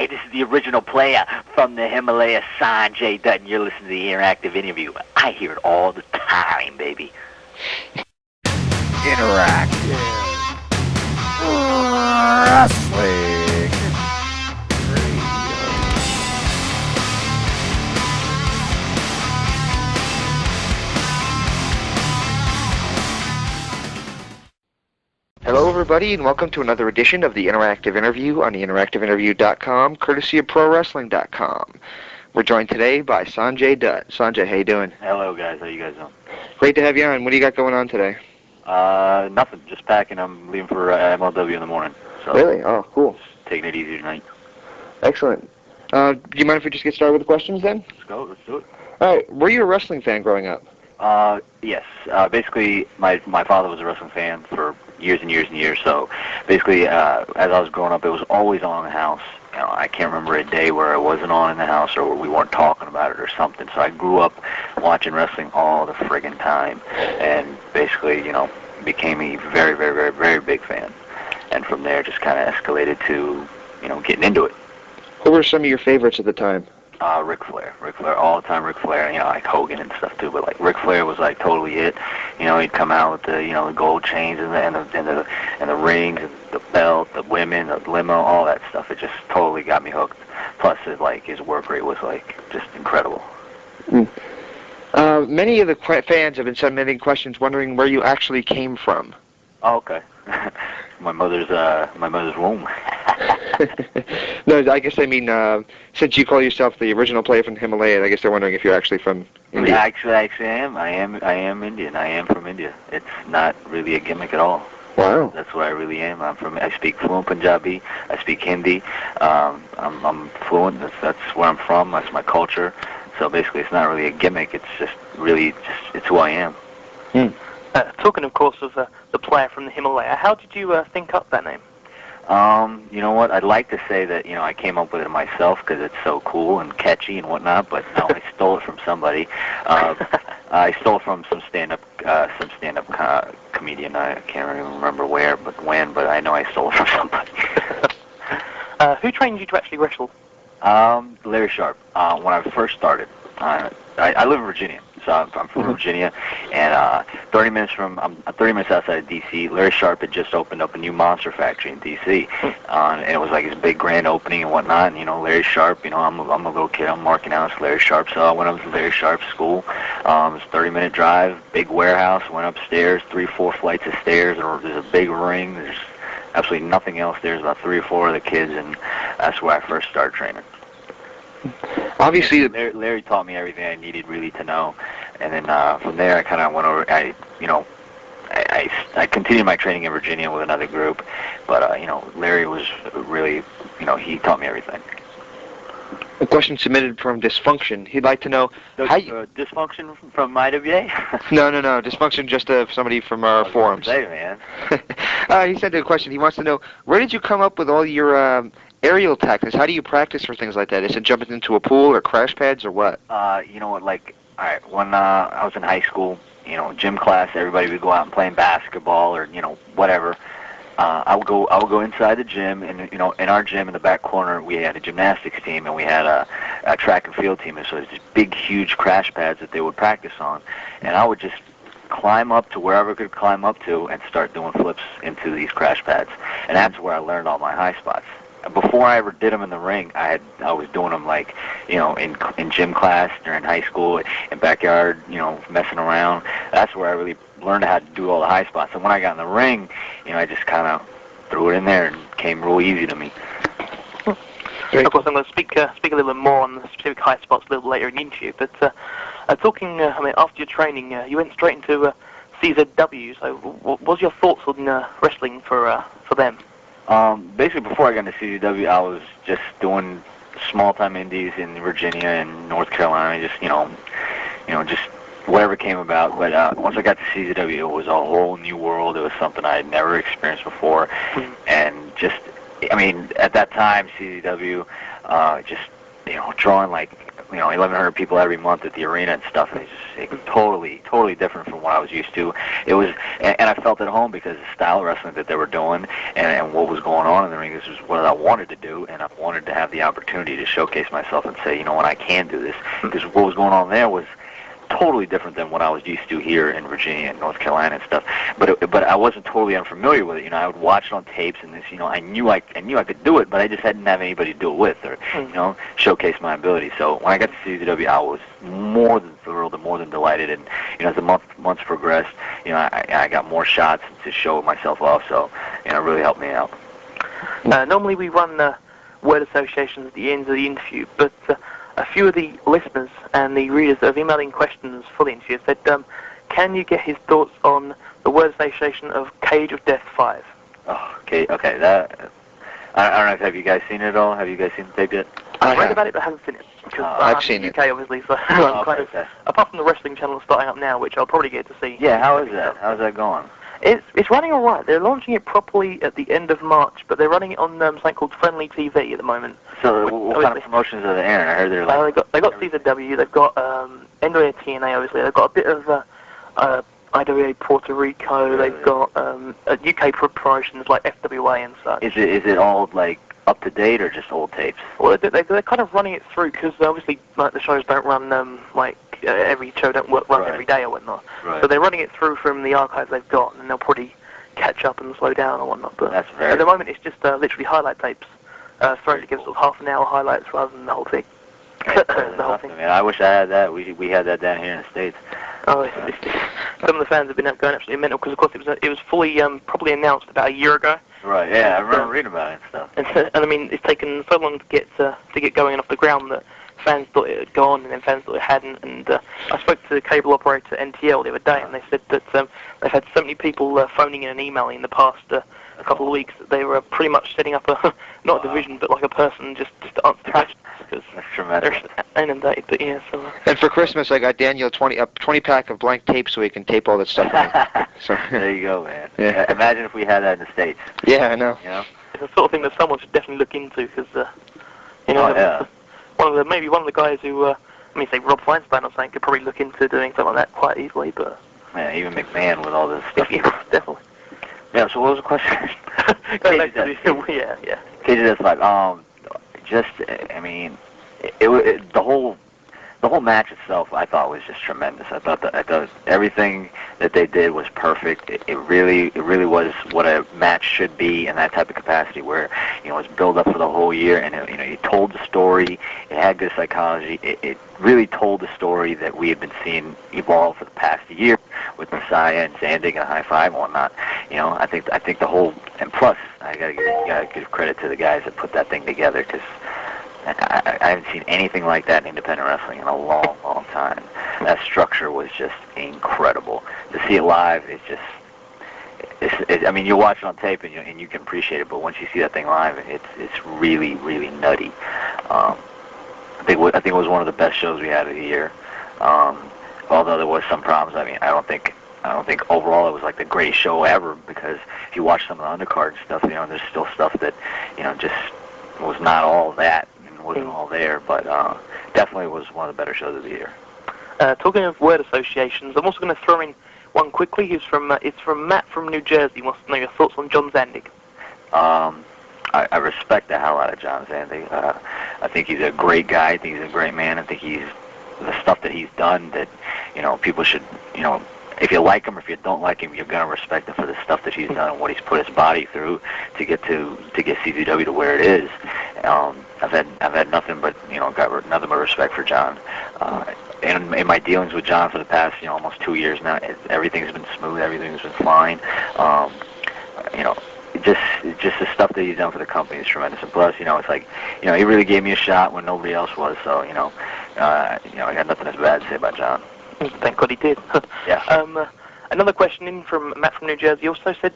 Hey, this is the original player from the Himalaya, Sonjay Dutt, and you're listening to the Interactive Interview. I hear it all the time, baby. Interactive Wrestling Radio. Hello, everybody, and welcome to another edition of the Interactive Interview on the interactiveinterview.com, courtesy of ProWrestling.com. We're joined today by Sonjay Dutt. Sanjay, how you doing? Hello, guys. How you guys doing? Great to have you on. What do you got going on today? Nothing. Just packing. I'm leaving for MLW in the morning. So Really? Oh, cool. Just taking it easy tonight. Excellent. Do you mind if we just get started with the questions then? Let's go. Let's do it. All right. Were you a wrestling fan growing up? Yes. Basically, my father was a wrestling fan for years and years and years. So basically, as I was growing up, it was always on in the house. You know, I can't remember a day where it wasn't on in the house or where we weren't talking about it or something. So I grew up watching wrestling all the friggin' time, and basically, you know, became a very, very, very, very big fan. And from there, just kind of escalated to, you know, getting into it. Who were some of your favorites at the time? Ric Flair, all the time. Ric Flair, you know, like Hogan and stuff too. But like Ric Flair was like totally it. You know, he'd come out with the, you know, the gold chains and the rings, and the belt, the women, the limo, all that stuff. It just totally got me hooked. Plus, his work rate was like just incredible. Many of the fans have been submitting questions wondering where you actually came from. Oh, okay. my mother's womb. No, I guess I mean, since you call yourself the original player from Himalaya, I guess they're wondering if you're actually from India. Actually, I am. I am Indian. I am from India. It's not really a gimmick at all. Wow. That's what I really am. I speak fluent Punjabi. I speak Hindi. I'm fluent. That's where I'm from. That's my culture. So basically, it's not really a gimmick. It's just really it's who I am. Talking, of course, of the player from the Himalaya, how did you think up that name? You know what? I'd like to say that, you know, I came up with it myself because it's so cool and catchy and whatnot, but no, I stole it from somebody. I stole it from some stand-up comedian. I can't even remember where, but when, but I know I stole it from somebody. Who trained you to actually wrestle? Larry Sharp. When I first started, I live in Virginia. So I'm from Virginia, and 30 minutes outside of D.C. Larry Sharp had just opened up a new monster factory in D.C. And it was like his big grand opening and whatnot. And you know, Larry Sharp. You know, I'm a little kid. I'm marking out as Larry Sharp. So I went up to Larry Sharp's school. It was a 30-minute drive, big warehouse. Went upstairs, 3-4 flights of stairs. There's a big ring. There's absolutely nothing else. There's about 3 or 4 of the kids, and that's where I first started training. Obviously, Larry taught me everything I needed really to know, and then from there I kind of went over. I continued my training in Virginia with another group, but you know, Larry was really, you know, he taught me everything. A question submitted from Dysfunction. He'd like to know how you... Dysfunction from IWA? No. Dysfunction just somebody from our forums. Say, man. He sent a question. He wants to know, where did you come up with all your aerial tactics? How do you practice for things like that? Is it jumping into a pool or crash pads or what? You know what, like, all right, when I was in high school, you know, gym class, everybody would go out and play basketball or, you know, whatever. I would go inside the gym, and you know, in our gym in the back corner, we had a gymnastics team and we had a track and field team, and so it's these big, huge crash pads that they would practice on, and I would just climb up to wherever I could climb up to and start doing flips into these crash pads, and that's where I learned all my high spots. Before I ever did them in the ring, I was doing them like, you know, in gym class during high school, in backyard, you know, messing around. That's where I really learned how to do all the high spots. And when I got in the ring, you know, I just kind of threw it in there and it came real easy to me. Of course, I'm going to speak a little bit more on the specific high spots a little later in the interview. But talking, I mean, after your training, you went straight into CZW. So, what was your thoughts on wrestling for them? Basically, before I got into CZW, I was just doing small-time indies in Virginia and North Carolina, just, you know, just whatever came about. But once I got to CZW, it was a whole new world. It was something I had never experienced before. And just, I mean, at that time, CZW, just, you know, drawing like 1,100 people every month at the arena and stuff, and it's totally different from what I was used to. It was, and I felt at home because the style of wrestling that they were doing and what was going on in the ring. This was what I wanted to do, and I wanted to have the opportunity to showcase myself and say, you know what, I can do this. Because what was going on there was totally different than what I was used to here in Virginia and North Carolina and stuff. But I wasn't totally unfamiliar with it. I would watch it on tapes, and this, I knew I could do it, but I just hadn't have anybody to do it with or showcase my ability. So when I got to CZW, I was more than thrilled and more than delighted. And as the months progressed, I got more shots to show myself off. So it really helped me out. Normally we run word associations at the end of the interview, but a few of the listeners and the readers that have emailed in questions for the interview said, can you get his thoughts on the word association of Cage of Death 5? Oh, okay, that... I don't know, have you guys seen it at all? Have you guys seen the tape yet? I've read about it, but I haven't seen it. Because I've seen it. UK, obviously, so I'm kind of... Apart from the wrestling channel starting up now, which I'll probably get to see. Yeah, how is that? How's that going? It's running all right. They're launching it properly at the end of March, but they're running it on something called Friendly TV at the moment. So what kind of promotions are they airing? I heard they're like... They got CZW, they've got NWA TNA, obviously. They've got a bit of IWA Puerto Rico. They've got UK promotions like FWA and such. Is it all like up to date or just old tapes? Well, they're kind of running it through because obviously the shows don't run every show don't run every day or whatnot. Right. So they're running it through from the archives they've got, and they'll probably catch up and slow down or whatnot. But at the moment, it's just literally highlight tapes thrown together, sort of half-an-hour highlights rather than the whole thing. The whole thing. Man, I wish I had that. We had that down here in the States. Oh, some of the fans have been going absolutely mental because, of course, it was fully probably announced about a year ago. Right. Yeah, I remember reading about it and stuff. And I mean, it's taken so long to get going off the ground that fans thought it had gone, and then fans thought it hadn't. And I spoke to the cable operator NTL the other day, and they said that they've had so many people phoning in and emailing in the past couple of weeks that they were pretty much setting up not a division, but like a person just to answer the questions. Because that's tremendous. They're inundated, but yeah. So. And for Christmas, I got Daniel a 20-pack of blank tape so he can tape all that stuff on. So there you go, man. Yeah. Imagine if we had that in the States. Yeah, I know. It's the sort of thing that someone should definitely look into because maybe one of the guys who say Rob Feinstein or something could probably look into doing something like that quite easily. But yeah, even McMahon with all this stuff. Yeah, definitely. Yeah. So what was the question? Yeah. Cage of Death 5. The whole match itself, I thought was just tremendous. I thought everything that they did was perfect. It really was what a match should be in that type of capacity, where it was built up for the whole year, and it told the story. It had good psychology. It really told the story that we had been seeing evolve for the past year with Messiah and Zandig and High Five and whatnot. I think the whole, and plus I gotta give credit to the guys that put that thing together, because I haven't seen anything like that in independent wrestling in a long, long time. That structure was just incredible. To see it live, you watch it on tape and you can appreciate it, but once you see that thing live, it's really, really nutty. I think it was one of the best shows we had of the year. Although there was some problems. I don't think overall it was like the greatest show ever, because if you watch some of the undercard and stuff, there's still stuff that just was not all that. Wasn't all there, but definitely was one of the better shows of the year. Talking of word associations, I'm also going to throw in one quickly. It's from Matt from New Jersey. He wants to know your thoughts on John Zandig. I respect the hell out of John Zandig. I think he's a great guy. I think he's a great man. I think the stuff that he's done that people should if you like him or if you don't like him, you're gonna respect him for the stuff that he's done and what he's put his body through to get CZW to where it is. I've had nothing but got nothing but respect for John. And in my dealings with John for the past almost 2 years now, everything's been smooth. Everything's been fine. Just the stuff that he's done for the company is tremendous. And plus, it's like he really gave me a shot when nobody else was. So I got nothing as bad to say about John. Thank God he did. Yeah. Another question in from Matt from New Jersey. He also said,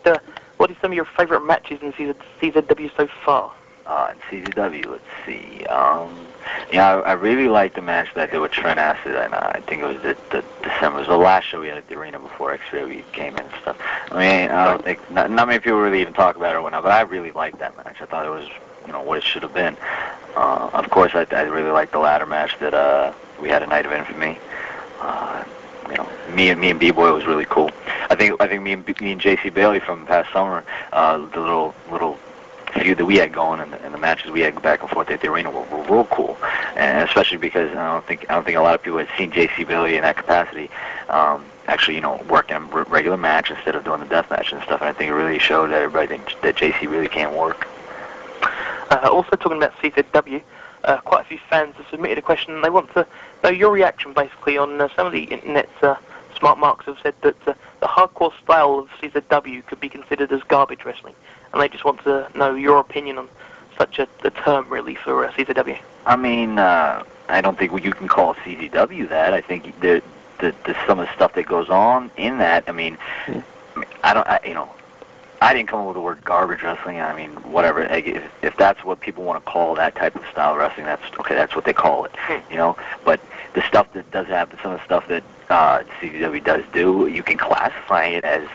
what are some of your favourite matches in CZW so far? In CZW, let's see. I really liked the match that I did with Trent Acid, and I think it was the December. It was the last show we had at the arena before XW came in and stuff. I don't think, not many people really even talk about it or whatnot, but I really liked that match. I thought it was, what it should have been. Of course, I really liked the ladder match that we had a Night of Infamy. Me and B-Boy was really cool. I think me and J.C. Bailey from past summer, the little feud that we had going and the matches we had back and forth at the arena were real cool, and especially because I don't think a lot of people had seen J.C. Bailey in that capacity. Actually, work in a regular match instead of doing the death match and stuff. And I think it really showed that everybody that JC really can work. Also talking about CZW, quite a few fans have submitted a question, and they want to know your reaction basically on some of the internet's smart marks have said that the hardcore style of CZW could be considered as garbage wrestling, and they just want to know your opinion on such the term really for CZW. I mean, I don't think you can call CZW that. I think the some of the stuff that goes on in that. I mean, I didn't come up with the word garbage wrestling. I mean, whatever. If that's what people want to call that type of style of wrestling, that's okay. That's what they call it, But the stuff that does happen, some of the stuff that CZW does do, you can classify it as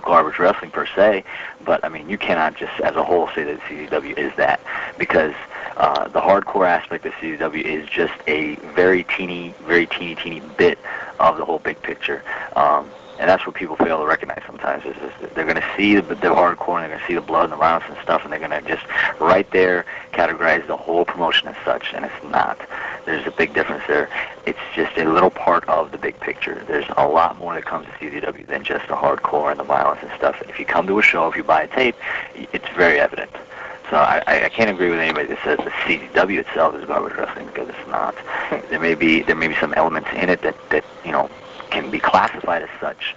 garbage wrestling per se. But I mean, you cannot just as a whole say that CZW is that, because the hardcore aspect of CZW is just a very teeny bit of the whole big picture. And that's what people fail to recognize sometimes. Is they're going to see the hardcore, and they're going to see the blood and the violence and stuff, and they're going to just right there categorize the whole promotion as such, and it's not. There's a big difference there. It's just a little part of the big picture. There's a lot more that comes to CZW than just the hardcore and the violence and stuff. If you come to a show, if you buy a tape, it's very evident. So I can't agree with anybody that says the CZW itself is garbage wrestling, because it's not. There may be some elements in it that can be classified as such,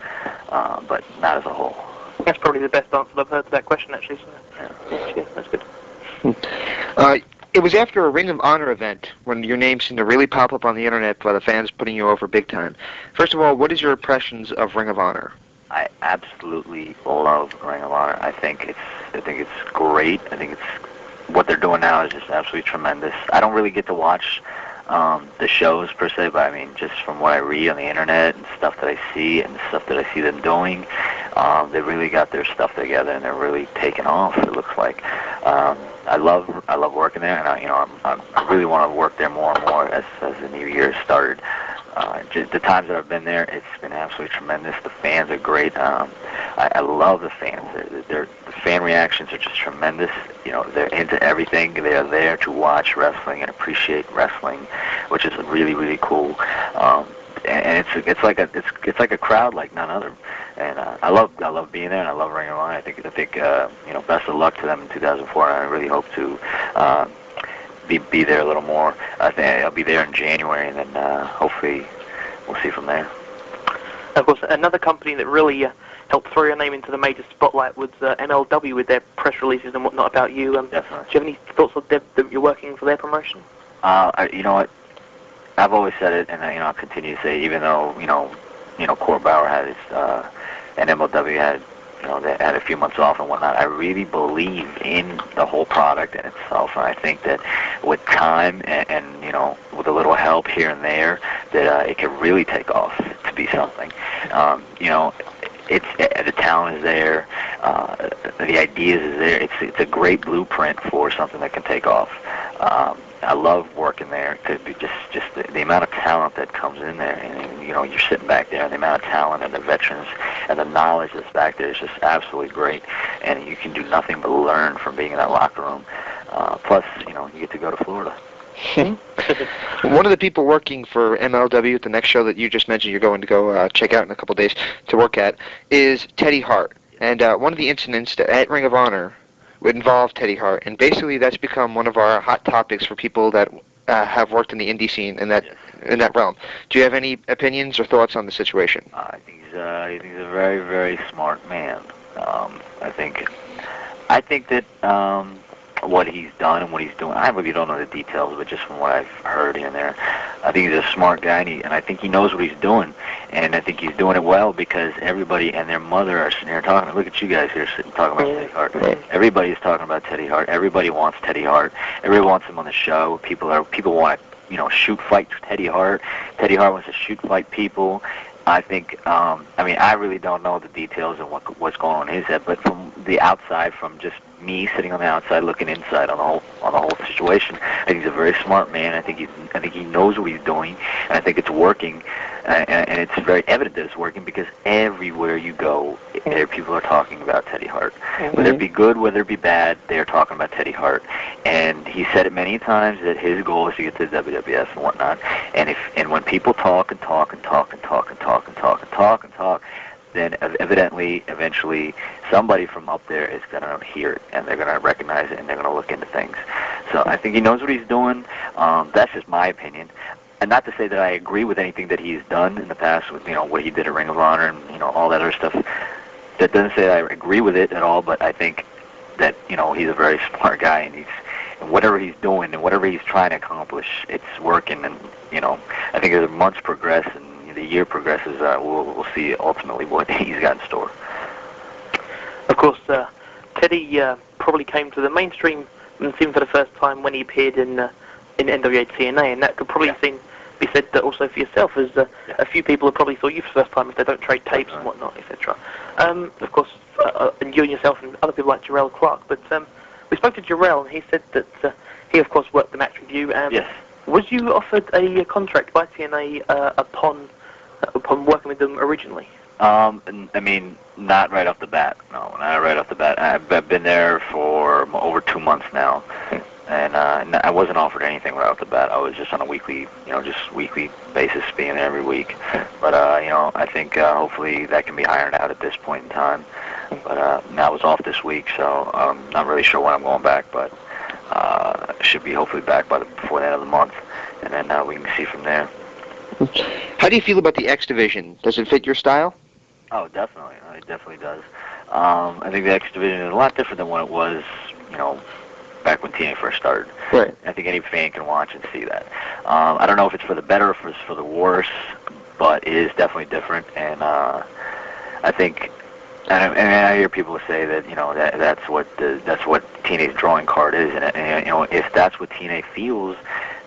but not as a whole. That's probably the best answer I've heard to that question, actually. So, yeah, that's good. It was after a Ring of Honor event when your name seemed to really pop up on the internet by the fans putting you over big time. First of all, what is your impressions of Ring of Honor? I absolutely love Ring of Honor. I think it's great. I think it's what they're doing now is just absolutely tremendous. I don't really get to watch the shows per se, but I mean, just from what I read on the internet and stuff that I see and stuff that I see them doing, they really got their stuff together and they're really taking off. It looks like. I love working there, and I really want to work there more and more as the new year started. Just the times that I've been there, it's been absolutely tremendous. The fans are great. I love the fans. The fan reactions are just tremendous. They're into everything. They are there to watch wrestling and appreciate wrestling, which is really, really cool. And it's like a crowd like none other. And I love being there, and I love Ring of Honor. I think best of luck to them in 2004. And I really hope to be there a little more. I think I'll be there in January, and then hopefully we'll see from there. Of course, another company that really helped throw your name into the major spotlight was MLW with their press releases and whatnot about you. Definitely. Do you have any thoughts on that you're working for their promotion? You know what? I've always said it, and I'll continue to say, even though Court Bauer had his and MLW had they had a few months off and whatnot, I really believe in the whole product in itself, and I think that with time and with a little help here and there, that it can really take off to be something. The talent is there, the ideas is there. It's a great blueprint for something that can take off. I love working there. It could be just the amount of talent that comes in there, and you're sitting back there, and the amount of talent and the veterans and the knowledge that's back there is just absolutely great, and you can do nothing but learn from being in that locker room. Plus, you get to go to Florida. One of the people working for MLW at the next show that you just mentioned you're going to go check out in a couple days to work at is Teddy Hart, and one of the incidents at Ring of Honor would involve Teddy Hart, and basically that's become one of our hot topics for people that have worked in the indie scene in that realm. Do you have any opinions or thoughts on the situation? I think he's a very, very smart man. I think that what he's done and what he's doing, I really don't know the details, but just from what I've heard here and there, I think he's a smart guy, and I think he knows what he's doing, and I think he's doing it well, because everybody and their mother are sitting here talking. Look at you guys here sitting talking about Teddy Hart. Everybody's talking about Teddy Hart. Everybody wants Teddy Hart. Everybody wants him on the show. People want to shoot fight Teddy Hart. Teddy Hart wants to shoot fight people. I think, I really don't know the details of what's going on in his head, but from the outside, from just me sitting on the outside looking inside on the whole situation. I think he's a very smart man. I think he knows what he's doing, and I think it's working. And it's very evident that it's working because everywhere you go, people are talking about Teddy Hart. Whether it be good, whether it be bad, they are talking about Teddy Hart. And he said it many times that his goal is to get to the WWF and whatnot. And when people talk and talk and talk and talk and talk and talk and talk and talk, then eventually, somebody from up there is going to hear it, and they're going to recognize it, and they're going to look into things. So I think he knows what he's doing. That's just my opinion. And not to say that I agree with anything that he's done in the past with, what he did at Ring of Honor and, all that other stuff. That doesn't say I agree with it at all, but I think that, he's a very smart guy, and whatever he's doing and whatever he's trying to accomplish, it's working. And, I think as the months progress and the year progresses, we'll see ultimately what he's got in store. Of course, Teddy probably came to the mainstream scene for the first time when he appeared in NWA TNA, and that could probably be said that also for yourself, as a few people have probably saw you for the first time if they don't trade tapes and whatnot, etc. Of course, and you and yourself and other people like Jarrell Clark, but we spoke to Jarrell, and he said that he, of course, worked the match with you. Yes. Was you offered a contract by TNA upon working with them originally? I mean, not right off the bat. No, not right off the bat. I've been there for over 2 months now. And I wasn't offered anything right off the bat. I was just on a weekly basis, being there every week. But I think hopefully that can be ironed out at this point in time. But I was off this week, so I'm not really sure when I'm going back. But should be hopefully back before the end of the month, and then we can see from there. How do you feel about the X division? Does it fit your style? Oh, definitely. It definitely does. I think the X division is a lot different than what it was, back when TNA first started. Right. I think any fan can watch and see that. I don't know if it's for the better or if it's for the worse, but it is definitely different. And I think, and I hear people say that that's what TNA's drawing card is, and if that's what TNA feels,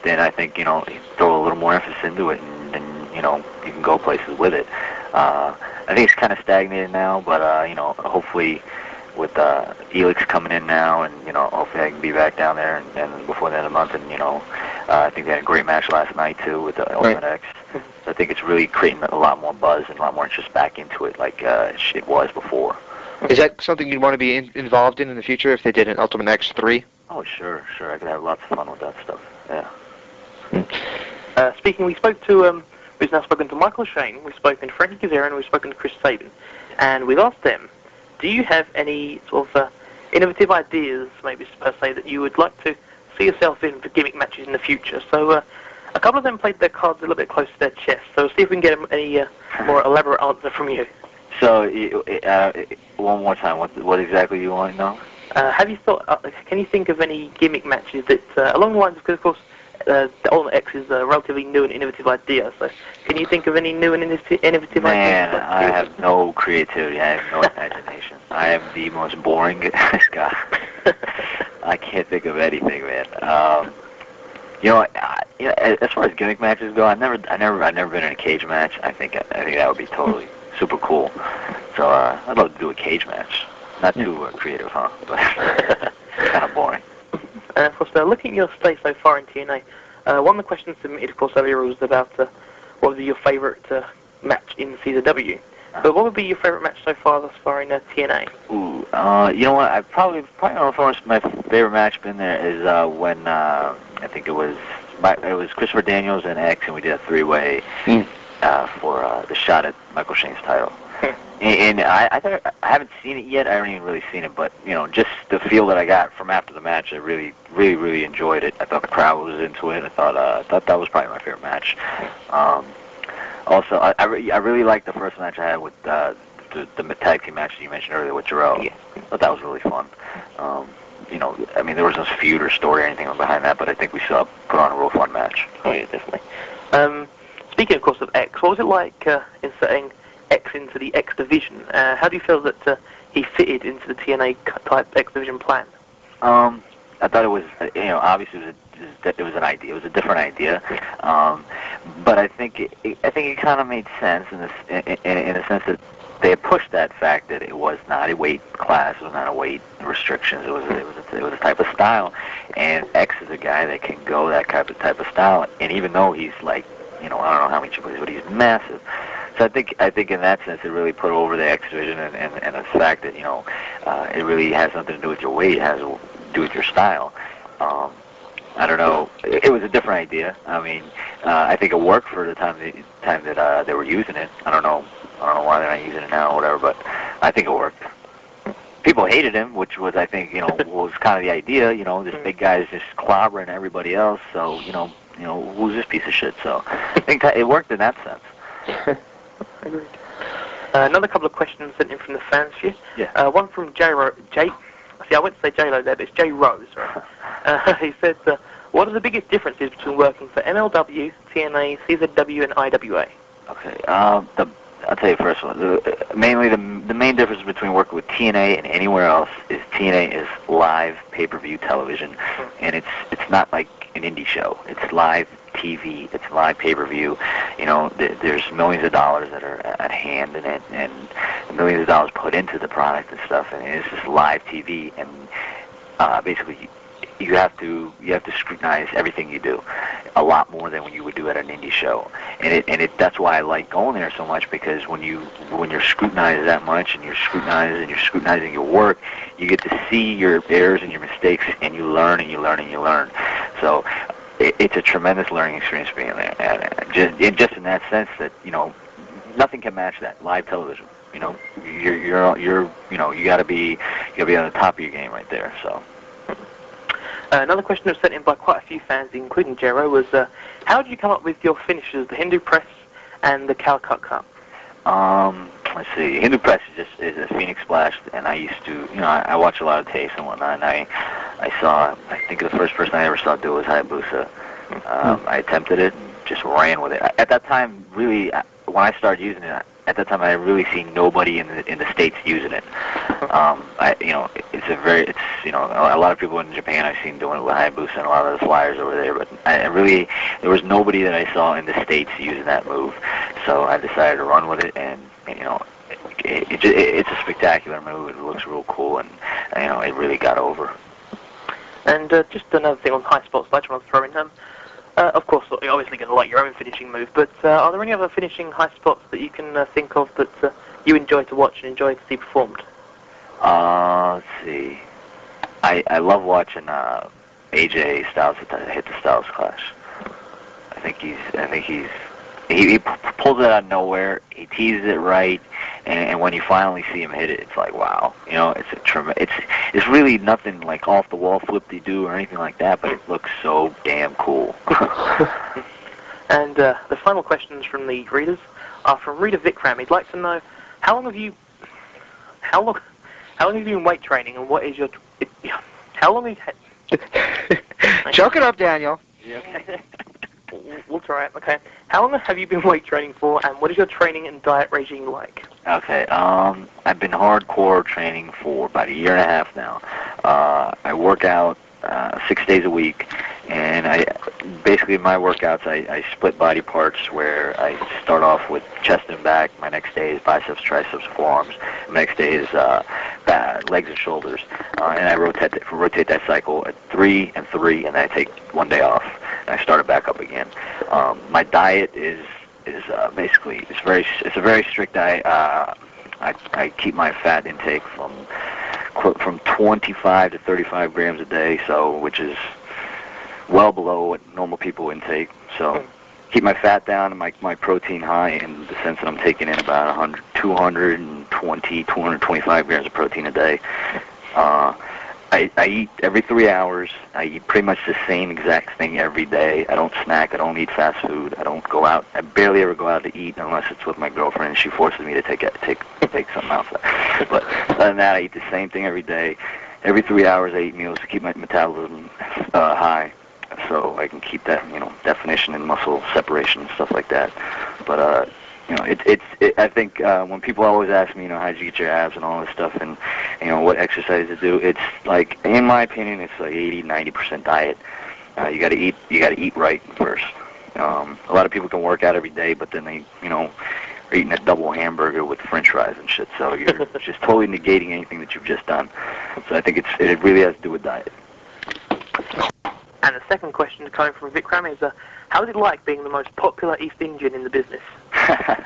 then I think throw a little more emphasis into it, and you can go places with it. I think it's kind of stagnated now, but hopefully, with Elix coming in now, and hopefully I can be back down there and before the end of the month. And I think they had a great match last night too with the Ultimate X. So I think it's really creating a lot more buzz and a lot more interest back into it, like it was before. Is that something you'd want to be involved in the future if they did an Ultimate X 3? Oh, sure. I could have lots of fun with that stuff. Yeah. Speaking, we've now spoken to Michael Shane, we've spoken to Frankie Kazarian, and we've spoken to Chris Sabin, and we've asked them, do you have any sort of innovative ideas, maybe per se, that you would like to see yourself in for gimmick matches in the future? So a couple of them played their cards a little bit close to their chest, so see if we can get any more elaborate answer from you. So, one more time, what exactly do you want to know? Have you thought, can you think of any gimmick matches that, along the lines of, because of course, the Ultimate X is a relatively new and innovative idea, so can you think of any new and innovative ideas? Man, I have no creativity, I have no imagination. I am the most boring guy. I can't think of anything, man. As far as gimmick matches go, I've never been in a cage match. I think that would be totally super cool. So I'd love to do a cage match. Not too creative, huh? But kind of boring. Of course, looking at your stay so far in TNA, one of the questions submitted, of course, earlier was about what would be your favourite match in CZW. But what would be your favourite match so far thus far in TNA? Ooh, you know what? I probably don't know if my favourite match been there is when I think it was Christopher Daniels and X, and we did a 3-way for the shot at Michael Shane's title. And I haven't seen it yet. I haven't even really seen it, but just the feel that I got from after the match, I really, really, really enjoyed it. I thought the crowd was into it. I thought that was probably my favorite match. Also, I really liked the first match I had with the tag team match that you mentioned earlier with Jarrell. Yeah. I thought that was really fun. I mean, there was no feud or story or anything behind that, but I think we still put on a real fun match. Oh yeah, definitely. Speaking, of course, of X, what was it like inserting X into the X division? How do you feel that he fitted into the TNA type X division plan? I thought it was, obviously it was an idea. It was a different idea, but I think it kind of made sense in the sense that they had pushed that fact that it was not a weight class, it was not a weight restrictions, it was a type of style, and X is a guy that can go that type of style, and even though he's like, I don't know how many people he's, but he's massive. So I think in that sense it really put over the X division and the fact that it really has nothing to do with your weight, it has to do with your style. I don't know. It was a different idea. I mean, I think it worked for the time that they were using it. I don't know why they're not using it now or whatever, but I think it worked. People hated him, which was, I think, was kind of the idea. This big guy is just clobbering everybody else. So, who's this piece of shit? So, I think it worked in that sense. Agreed. Another couple of questions sent in from the fans here. Yeah. One from Jay. See, I went to say J-Lo there, but it's J. Rose, right? He said, what are the biggest differences between working for MLW, TNA, CZW, and IWA? Okay. I'll tell you first one. Mainly the main difference between working with TNA and anywhere else is TNA is live pay-per-view television, and it's not like an indie show. It's live TV. It's live pay-per-view. There's millions of dollars that are at hand in it, and millions of dollars put into the product and stuff, and it's just live TV. And basically, you have to scrutinize everything you do a lot more than when you would do at an indie show. And that's why I like going there so much, because when you're scrutinized that much and you're scrutinizing your work, you get to see your errors and your mistakes, and you learn and you learn and you learn. So it's a tremendous learning experience being there, and just in that sense that nothing can match that live television. You gotta be on the top of your game right there. So. Another question that was sent in by quite a few fans, including Jero, was how did you come up with your finishes, the Hindu press and the Calcut Cup? Let's see. Hindu press is a Phoenix Splash, and I used to, I watch a lot of tapes and whatnot, and I think the first person I ever saw do it was Hayabusa. I attempted it and just ran with it. At that time, really, when I started using it, at that time I had really seen nobody in the States using it. A lot of people in Japan I've seen doing it with Hayabusa and a lot of the flyers over there, but there was nobody that I saw in the States using that move. So I decided to run with it, and it's a spectacular move. It looks real cool, and it really got over. And just another thing on high spots I just want to throw in. Of course, you're obviously going to like your own finishing move, but are there any other finishing high spots that you can think of that you enjoy to watch and enjoy to see performed? Let's see. I love watching AJ Styles hit the Styles Clash. I think he pulls it out of nowhere. He teases it right, and when you finally see him hit it, it's like, wow. It's really nothing like off the wall flip-de-doo or anything like that, but it looks so damn cool. And the final questions from the readers are from Rita Vikram. He'd like to know how long have you been weight training, and what is your how long have you had? Choke it up, Daniel. Yeah. We'll try it. Okay. How long have you been weight training for, and what is your training and diet regime like? Okay. I've been hardcore training for about a year and a half now. I work out 6 days a week, and basically my workouts I split body parts where I start off with chest and back. My next day is biceps, triceps, forearms. My next day is legs and shoulders, and I rotate that cycle at 3 and 3, and then I take 1 day off, and I start it back up again. My diet is basically it's a very strict diet. I keep my fat intake from 25 to 35 grams a day, which is well below what normal people intake. So keep my fat down and my protein high in the sense that I'm taking in about 225 grams of protein a day. I eat every 3 hours. I eat pretty much the same exact thing every day. I don't snack. I don't eat fast food. I don't go out. I barely ever go out to eat unless it's with my girlfriend, and she forces me to take something else. But other than that, I eat the same thing every day. Every 3 hours, I eat meals to keep my metabolism high, so I can keep that definition and muscle separation and stuff like that. But I think when people always ask me, how did you get your abs and all this stuff, and what exercise to do, it's like, in my opinion, it's like 80-90% diet. You got to eat right first. A lot of people can work out every day, but then they eating a double hamburger with French fries and shit. So you're just totally negating anything that you've just done. So I think it really has to do with diet. And the second question coming from Vikram is, how is it like being the most popular East Indian in the business? I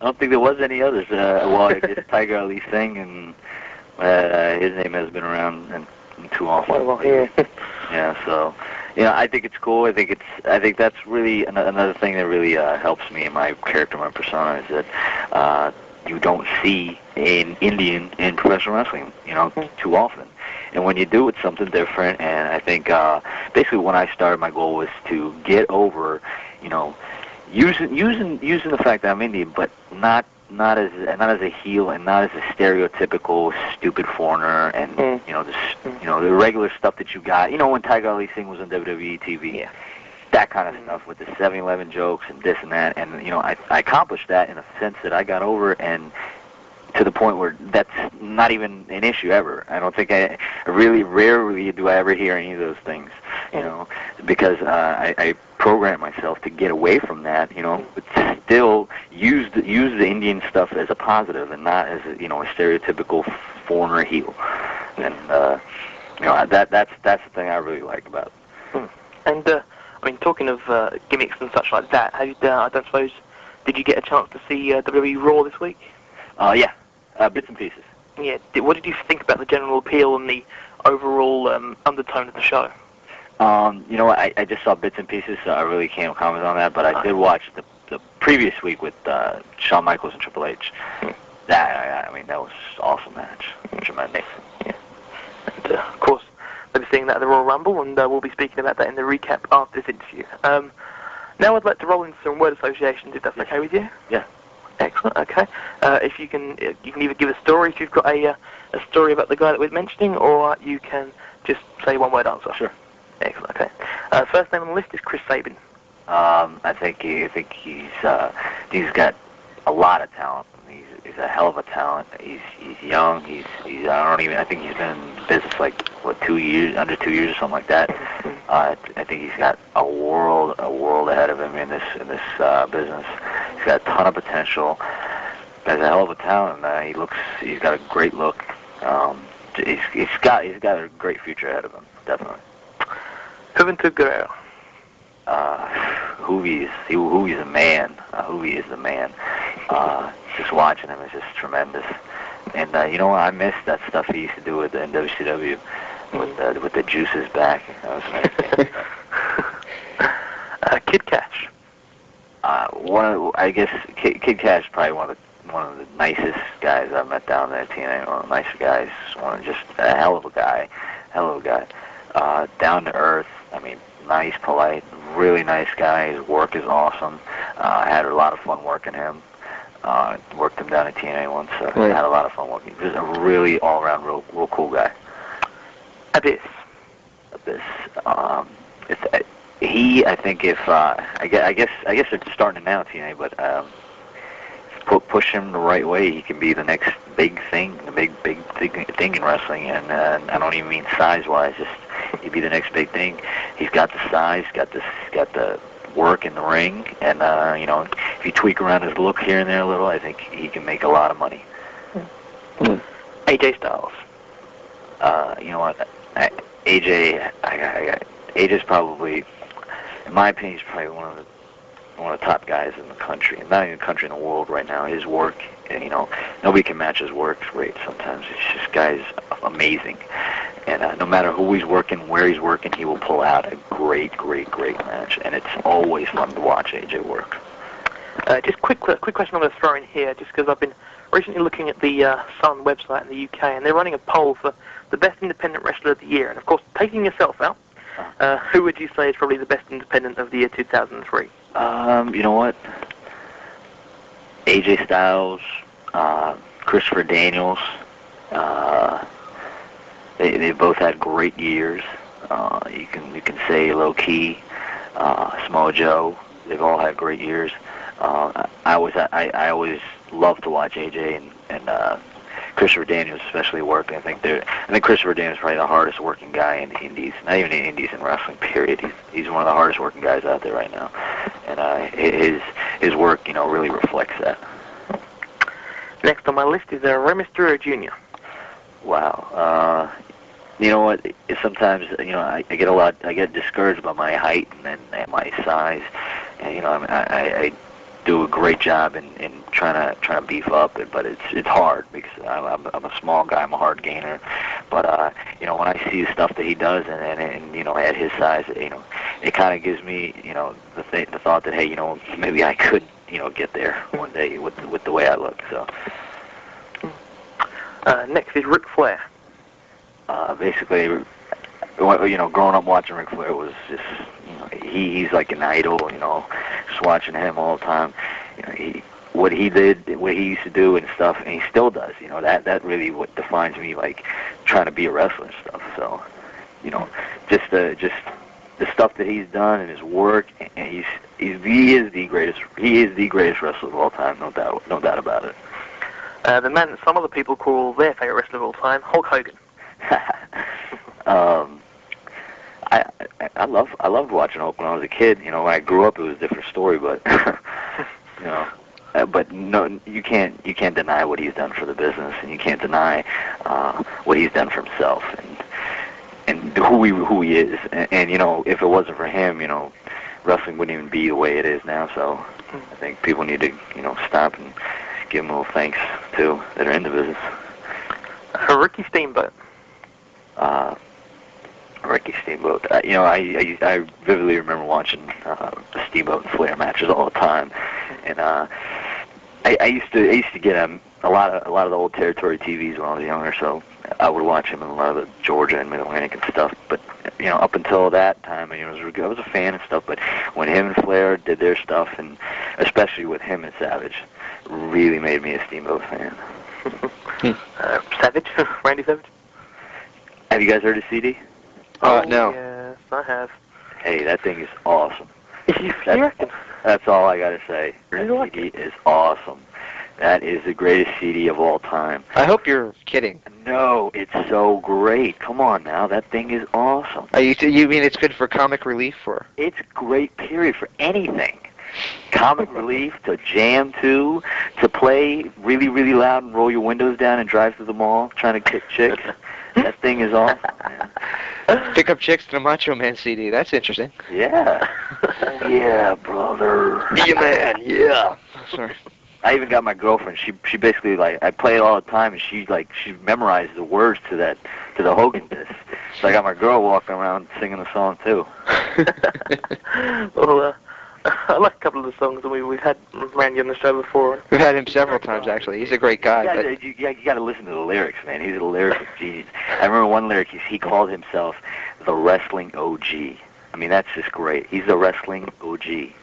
don't think there was any others. Well, I guess Tiger Ali Singh, and his name has been around and too often. Well, yeah. Yeah, so I think it's cool. I think that's really another thing that really helps me in my character, my persona, is that you don't see an Indian in professional wrestling, too often. And when you do, it's something different. And I think basically when I started, my goal was to get over, using the fact that I'm Indian, but not as a heel and not as a stereotypical stupid foreigner, and the regular stuff that you got. When Tiger Ali Singh was on WWE TV, yeah. That kind of stuff with the 7-Eleven jokes and this and that, and I accomplished that in a sense that I got over, and to the point where that's not even an issue ever. I don't think really rarely do I ever hear any of those things, because I program myself to get away from that, but still use the Indian stuff as a positive and not as a stereotypical foreigner heel. And that's the thing I really like about it. And talking of gimmicks and such like that, have you? I don't suppose. Did you get a chance to see WWE Raw this week? Yeah, bits and pieces. Yeah. What did you think about the general appeal and the overall undertone of the show? I just saw bits and pieces, so I really can't comment on that. But I did watch the previous week with Shawn Michaels and Triple H. That was an awesome match, tremendous. Yeah. And of course, we'll be seeing that at the Royal Rumble, and we'll be speaking about that in the recap after this interview. Now I'd like to roll into some word associations, if that's okay with you. Yeah. Excellent. Okay. If you can either give a story if you've got a story about the guy that we're mentioning, or you can just say one word answer. Sure. Excellent. Okay. First name on the list is Chris Sabin. I think he's got a lot of talent. He's a hell of a talent. He's young. I think he's been in business under 2 years or something like that. I think he's got a world ahead of him in this business. He's got a ton of potential. He's a hell of a talent. He's got a great look. He's got a great future ahead of him, definitely. Juventud Guerrero. Juvi's a man. Juvi is the man. Just watching him is just tremendous. And I miss that stuff he used to do with the WCW with the juices back. That was nice. Kid Cash. Kid Cash is probably one of the nicest guys I've met down there at TNA. One of the nicer guys. Just a hell of a guy. Down to earth. Nice, polite, really nice guy. His work is awesome. I had a lot of fun working him. Worked him down at TNA once, so I had a lot of fun working. He's a really all-around, real cool guy. Abyss. I think if I guess they're starting it now at TNA, but push him the right way, he can be the next big thing, the big thing in wrestling. And I don't even mean size-wise, just he'd be the next big thing. He's got the size, he's got the work in the ring, and if you tweak around his look here and there a little, I think he can make a lot of money. AJ Styles. AJ's probably, in my opinion, he's probably one of the top guys in the country, and not even the country, in the world right now. His work, nobody can match his work rate sometimes. It's just, guy's amazing. And no matter who he's working, where he's working, he will pull out a great match. And it's always fun to watch AJ work. Just quick question I'm going to throw in here, just because I've been recently looking at the Sun website in the UK, and they're running a poll for the best independent wrestler of the year. And of course, taking yourself out, who would you say is probably the best independent of the year 2003? You know what? AJ Styles, Christopher Daniels. They both had great years. You can say Low Key, Samoa Joe. They've all had great years. I always love to watch AJ and Christopher Daniels especially work. I think Christopher Daniels is probably the hardest working guy in the Indies. Not even in the Indies, in wrestling. Period. He's one of the hardest working guys out there right now, and his work really reflects that. Next on my list is Rey Mysterio Jr. Wow. You know what? Sometimes I get discouraged by my height and my size, and I do a great job in trying to beef up, but it's hard because I'm a small guy. I'm a hard gainer, but when I see the stuff that he does and at his size, it kind of gives me the thought that hey, maybe I could get there one day with the way I look. So next is Ric Flair. Basically, growing up watching Ric Flair was just, he's like an idol, just watching him all the time. What he did, what he used to do and stuff, and he still does, that really what defines me, like, trying to be a wrestler and stuff. So, just the stuff that he's done and his work, and he is the greatest wrestler of all time, no doubt about it. The man that some other people call their favorite wrestler of all time, Hulk Hogan. I loved watching Hulk when I was a kid. When I grew up, it was a different story, but but no, you can't deny what he's done for the business, and you can't deny what he's done for himself and who he is. And if it wasn't for him, wrestling wouldn't even be the way it is now. So I think people need to stop and give him a little thanks too that are in the business. Ricky Steamboat. Ricky Steamboat. I vividly remember watching the Steamboat and Flair matches all the time, and I used to get a lot of the old territory TVs when I was younger, so I would watch him in a lot of the Georgia and Mid-Atlantic and stuff. But up until that time, I was a fan and stuff. But when him and Flair did their stuff, and especially with him and Savage, really made me a Steamboat fan. Savage, Randy Savage. Have you guys heard of CD? No. Yes, I have. Hey, that thing is awesome. You reckon? That's all I gotta say. That CD is awesome. That is the greatest CD of all time. I hope you're kidding. No, it's so great. Come on now, that thing is awesome. You mean it's good for comic relief, or? It's great, period, for anything. Comic relief, to jam to play really, really loud and roll your windows down and drive through the mall trying to kick chicks. That thing is awesome, man. Pick up chicks to the Macho Man CD. That's interesting. Yeah. Oh, yeah, brother. Be a man, yeah. Sorry. I even got my girlfriend. She basically, like, I play it all the time, and she memorized the words to the Hogan disc. So I got my girl walking around singing the song too. Well, I like a couple of the songs, and we've had Randy on the show before. We've had him several times, actually. He's a great guy. You got to listen to the lyrics, man. He's a lyrical genius. I remember one lyric, he called himself the wrestling OG. I mean, that's just great. He's the wrestling OG.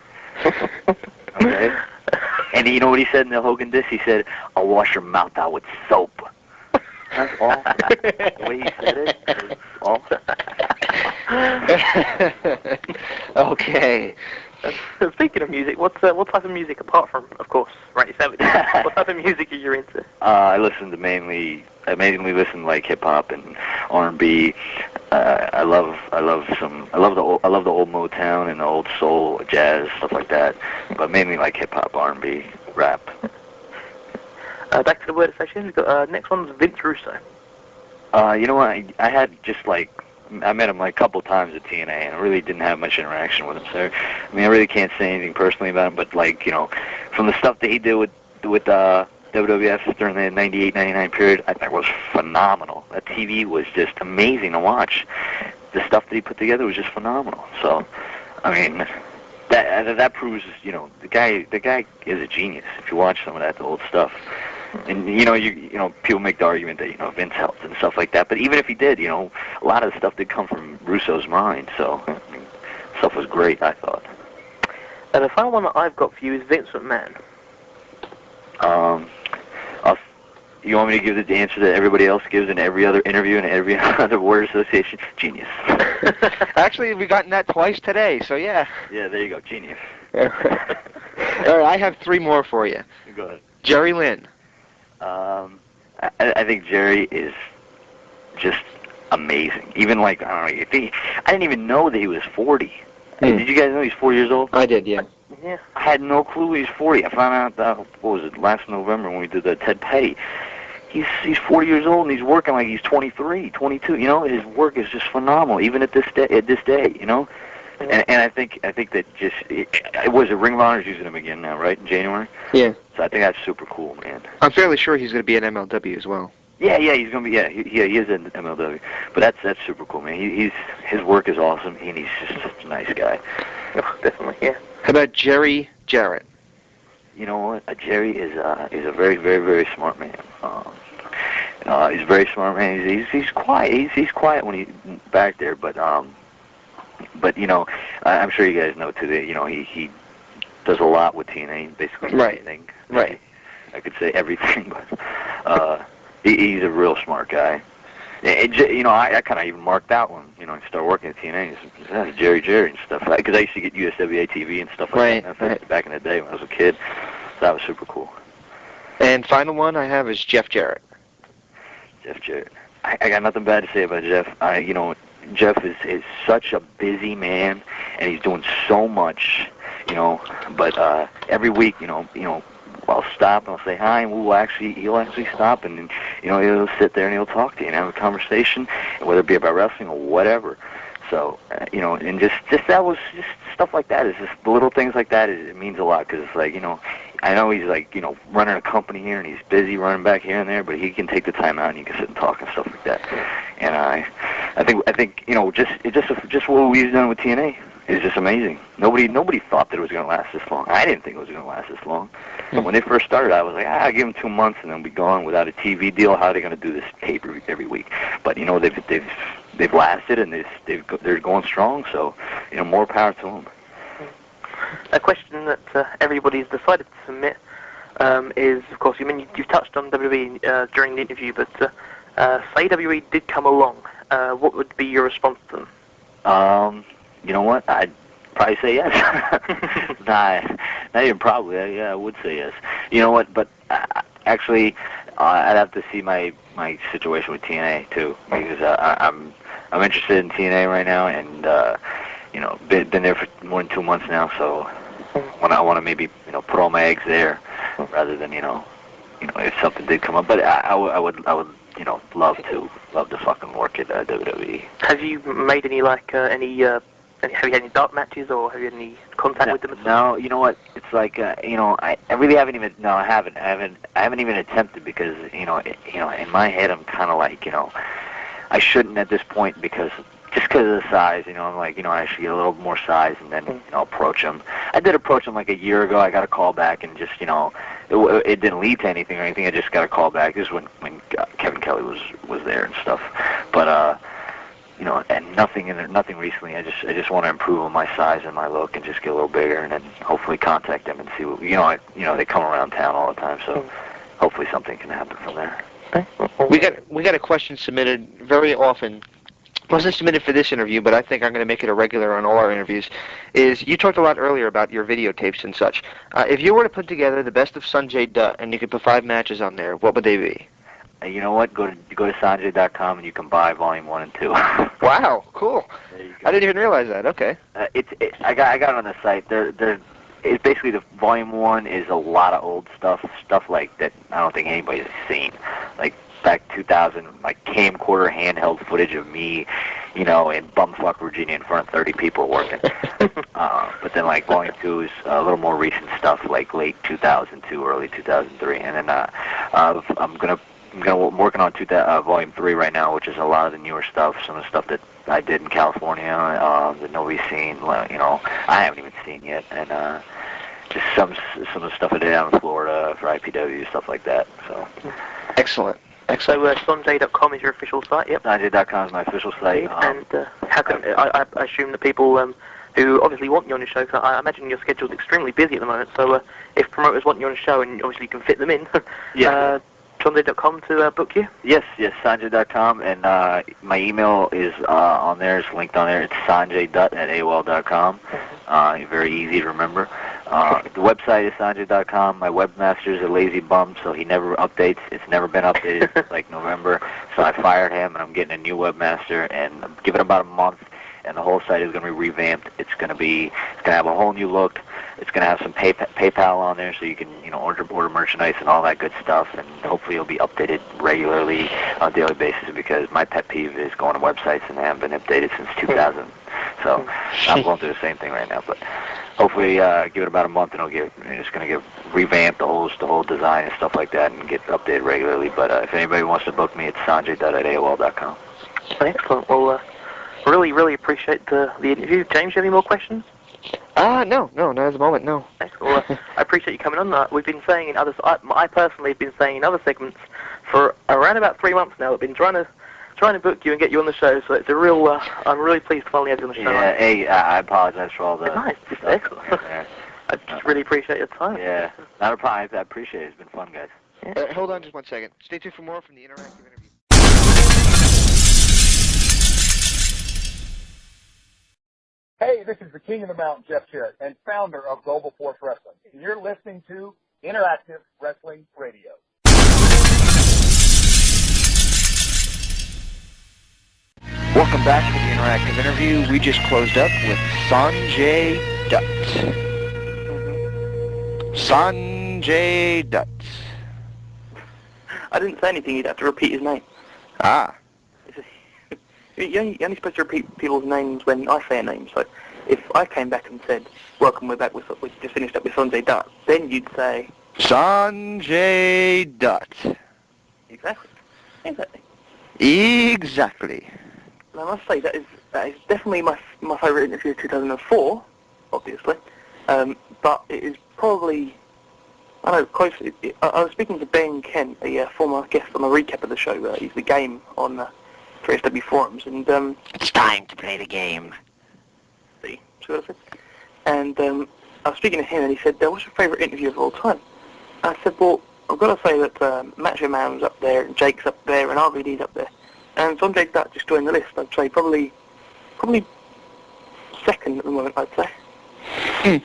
Okay? And you know what he said in the Hogan disc? He said, "I'll wash your mouth out with soap." That's all. The way he said it was awesome. Okay. Speaking of music, what type of music, apart from, of course, Randy Savage, what type of music are you into? I mainly listen to like hip hop and R&B. I love the old Motown and the old soul, jazz, stuff like that. But mainly like hip hop, R&B, rap. Back to the word session. We've got next one's Vince Russo. You know what? I had just like. I met him like a couple times at TNA, and I really didn't have much interaction with him. So, I mean, I really can't say anything personally about him, but like, from the stuff that he did with WWF during the 98-99 period, I think was phenomenal. That TV was just amazing to watch. The stuff that he put together was just phenomenal. So, I mean, that proves, the guy is a genius. If you watch some of that old stuff. And people make the argument that Vince helped and stuff like that. But even if he did, a lot of the stuff did come from Russo's mind. So stuff was great, I thought. And the final one that I've got for you is Vince McMahon. You want me to give the answer that everybody else gives in every other interview and every other word association? Genius. Actually, we've gotten that twice today, so yeah. Yeah, there you go, genius. All right, I have three more for you. Go ahead. Jerry Lynn. I think Jerry is just amazing. Even I didn't even know that he was 40. Did you guys know he's 4 years old? I did, yeah. yeah. I had no clue he was 40. I found out, what was it, last November when we did the Ted Petty. He's 40 years old and he's working like he's 23, 22. You know, his work is just phenomenal, even at this day. You know, and I think that just it was Ring of Honor's using him again now, right, in January. Yeah. So I think that's super cool, man. I'm fairly sure he's going to be in MLW as well. Yeah, he's gonna be. Yeah, he is in MLW. But that's super cool, man. His work is awesome, and he's just such a nice guy. Oh, definitely, yeah. How about Jerry Jarrett? You know what? Jerry is a very, very, very smart man. He's a very smart man. He's quiet. He's quiet when he's back there, but you know, I'm sure you guys know too that you know he does a lot with TNA, basically everything. Right. I could say everything, but he's a real smart guy. You know, I kind of even marked out when you know I started working at TNA. That's Jerry and stuff, because I used to get USWA TV and stuff like that back in the day when I was a kid. So that was super cool. And final one I have is Jeff Jarrett. Jeff Jarrett. I got nothing bad to say about Jeff. You know, Jeff is such a busy man, and he's doing so much. You know, but every week, you know, I'll stop and I'll say hi, and he'll actually stop, and you know, he'll sit there and he'll talk to you and have a conversation, whether it be about wrestling or whatever. So, you know, and just that was just stuff like that. It's just little things like that. It means a lot because it's like, you know, I know he's like, you know, running a company here and he's busy running back here and there, but he can take the time out and you can sit and talk and stuff like that. And I think you know, just what we've done with TNA is just amazing. Nobody thought that it was going to last this long. I didn't think it was going to last this long. But when they first started, I was like, I'll give them 2 months and then be gone without a TV deal. How are they going to do this pay-per-view every week? But you know, they've lasted and they're going strong. So you know, more power to them. A question that everybody's decided to submit is, of course, you've touched on WWE during the interview, but say WWE did come along, what would be your response to them? You know what? I'd probably say yes. Not even probably. Yeah, I would say yes. You know what? But actually, I'd have to see my situation with TNA too, because I'm interested in TNA right now, and you know, been there for more than 2 months now. So when I want to maybe put all my eggs there, rather than you know if something did come up. But I would love to fucking work at WWE. Have you made any have you had any dark matches, or have you had any contact with them? No, you know what? It's like I really haven't even. No, I haven't. I haven't even attempted because in my head I'm kind of like I shouldn't at this point because of the size. I'm like I should get a little more size and then approach them. I did approach them like a year ago. I got a call back and just it didn't lead to anything or anything. I just got a call back. This is when Kevin Kelly was there and stuff. But and nothing recently. I just want to improve on my size and my look and just get a little bigger, and then hopefully contact them and see what they come around town all the time, so hopefully something can happen from there. We got a question submitted very often. Wasn't submitted for this interview, but I think I'm going to make it a regular on all our interviews. Is you talked a lot earlier about your videotapes and such. If you were to put together the best of Sonjay Dutt and you could put 5 matches on there, what would they be? You know what? Go to Sonjay.com and you can buy Volume 1 and 2. Wow, cool. I didn't even realize that. Okay. I got it on the site. It's basically the Volume 1 is a lot of old stuff like that I don't think anybody's seen. Like back 2000, like camcorder handheld footage of me, in bumfuck Virginia in front of 30 people working. But then like Volume 2 is a little more recent stuff, like late 2002, early 2003, and then I'm working on Volume 3 right now, which is a lot of the newer stuff, some of the stuff that I did in California that nobody's seen, I haven't even seen yet, and just some of the stuff I did out in Florida for IPW, stuff like that. So excellent. So Sonjay.com is your official site, yep? Sonjay.com is my official site. And how can I assume that people who obviously want you on your show, because I imagine your schedule's extremely busy at the moment, so if promoters want you on a show and obviously you can fit them in, Sonjay.com to book you? Yes, Sonjay.com, and my email is on there, it's linked on there. It's sonjaydutt@aol.com. Very easy to remember. The website is sonjay.com. My webmaster is a lazy bum, so he never updates. It's never been updated since like November, so I fired him, and I'm getting a new webmaster, and give it about a month, and the whole site is going to be revamped. It's going to have a whole new look. it's going to have some PayPal on there, so you can, order merchandise and all that good stuff, and hopefully it'll be updated regularly on a daily basis, because my pet peeve is going to websites and they haven't been updated since 2000. So I'm going through the same thing right now, but hopefully give it about a month and it's going to get revamped, the whole design and stuff like that, and get updated regularly. But if anybody wants to book me, it's sonjaydutt@AOL.com. Excellent. Well, really, really appreciate the interview. James, you have any more questions? No, not at the moment, no. Excellent. Well, I appreciate you coming on. We've been saying in others, I personally have been saying in other segments for around about 3 months now. I've been trying to book you and get you on the show, so it's a real, I'm really pleased to finally have you on the show. Yeah, hey, I apologize for all the... Nice, excellent. Yeah. I just really appreciate your time. Yeah, not a problem. I appreciate it. It's been fun, guys. Yeah. Hold on just 1 second. Stay tuned for more from the interactive interview. Hey, this is the King of the Mountain, Jeff Jarrett, and founder of Global Force Wrestling. And you're listening to Interactive Wrestling Radio. Welcome back to the interactive interview. We just closed up with Sonjay Dutt. Sonjay Dutt. I didn't say anything. You'd have to repeat his name. Ah. You're only supposed to repeat people's names when I say a name. So if I came back and said, "Welcome, we just finished up with Sonjay Dutt," then you'd say Sonjay Dutt. Exactly. Exactly. And I must say that is definitely my favourite interview of 2004, obviously. But it is probably, I don't know, close. I was speaking to Ben Kent, a former guest on a recap of the show. He's the game on 3SW forums, and it's time to play the game. See what I said? And I was speaking to him, and he said, "What's your favourite interview of all time?" I said, "Well, I've got to say that Macho Man's up there, and Jake's up there, and RVD's up there, and Sonjay Dutt just joined the list. I'd say probably second at the moment, I'd say."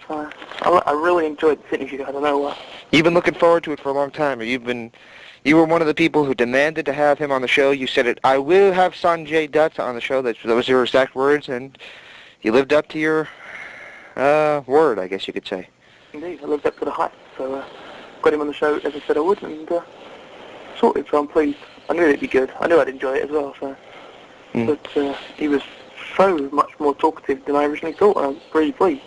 So I really enjoyed this interview. I don't know why. You've been looking forward to it for a long time. You were one of the people who demanded to have him on the show. You said it, "I will have Sonjay Dutt on the show." That was your exact words, and you lived up to your word, I guess you could say. Indeed, I lived up to the hype. So got him on the show as I said I would, and sorted. So I'm pleased. I knew it'd be good. I knew I'd enjoy it as well. So, but he was so much more talkative than I originally thought, and I was really pleased.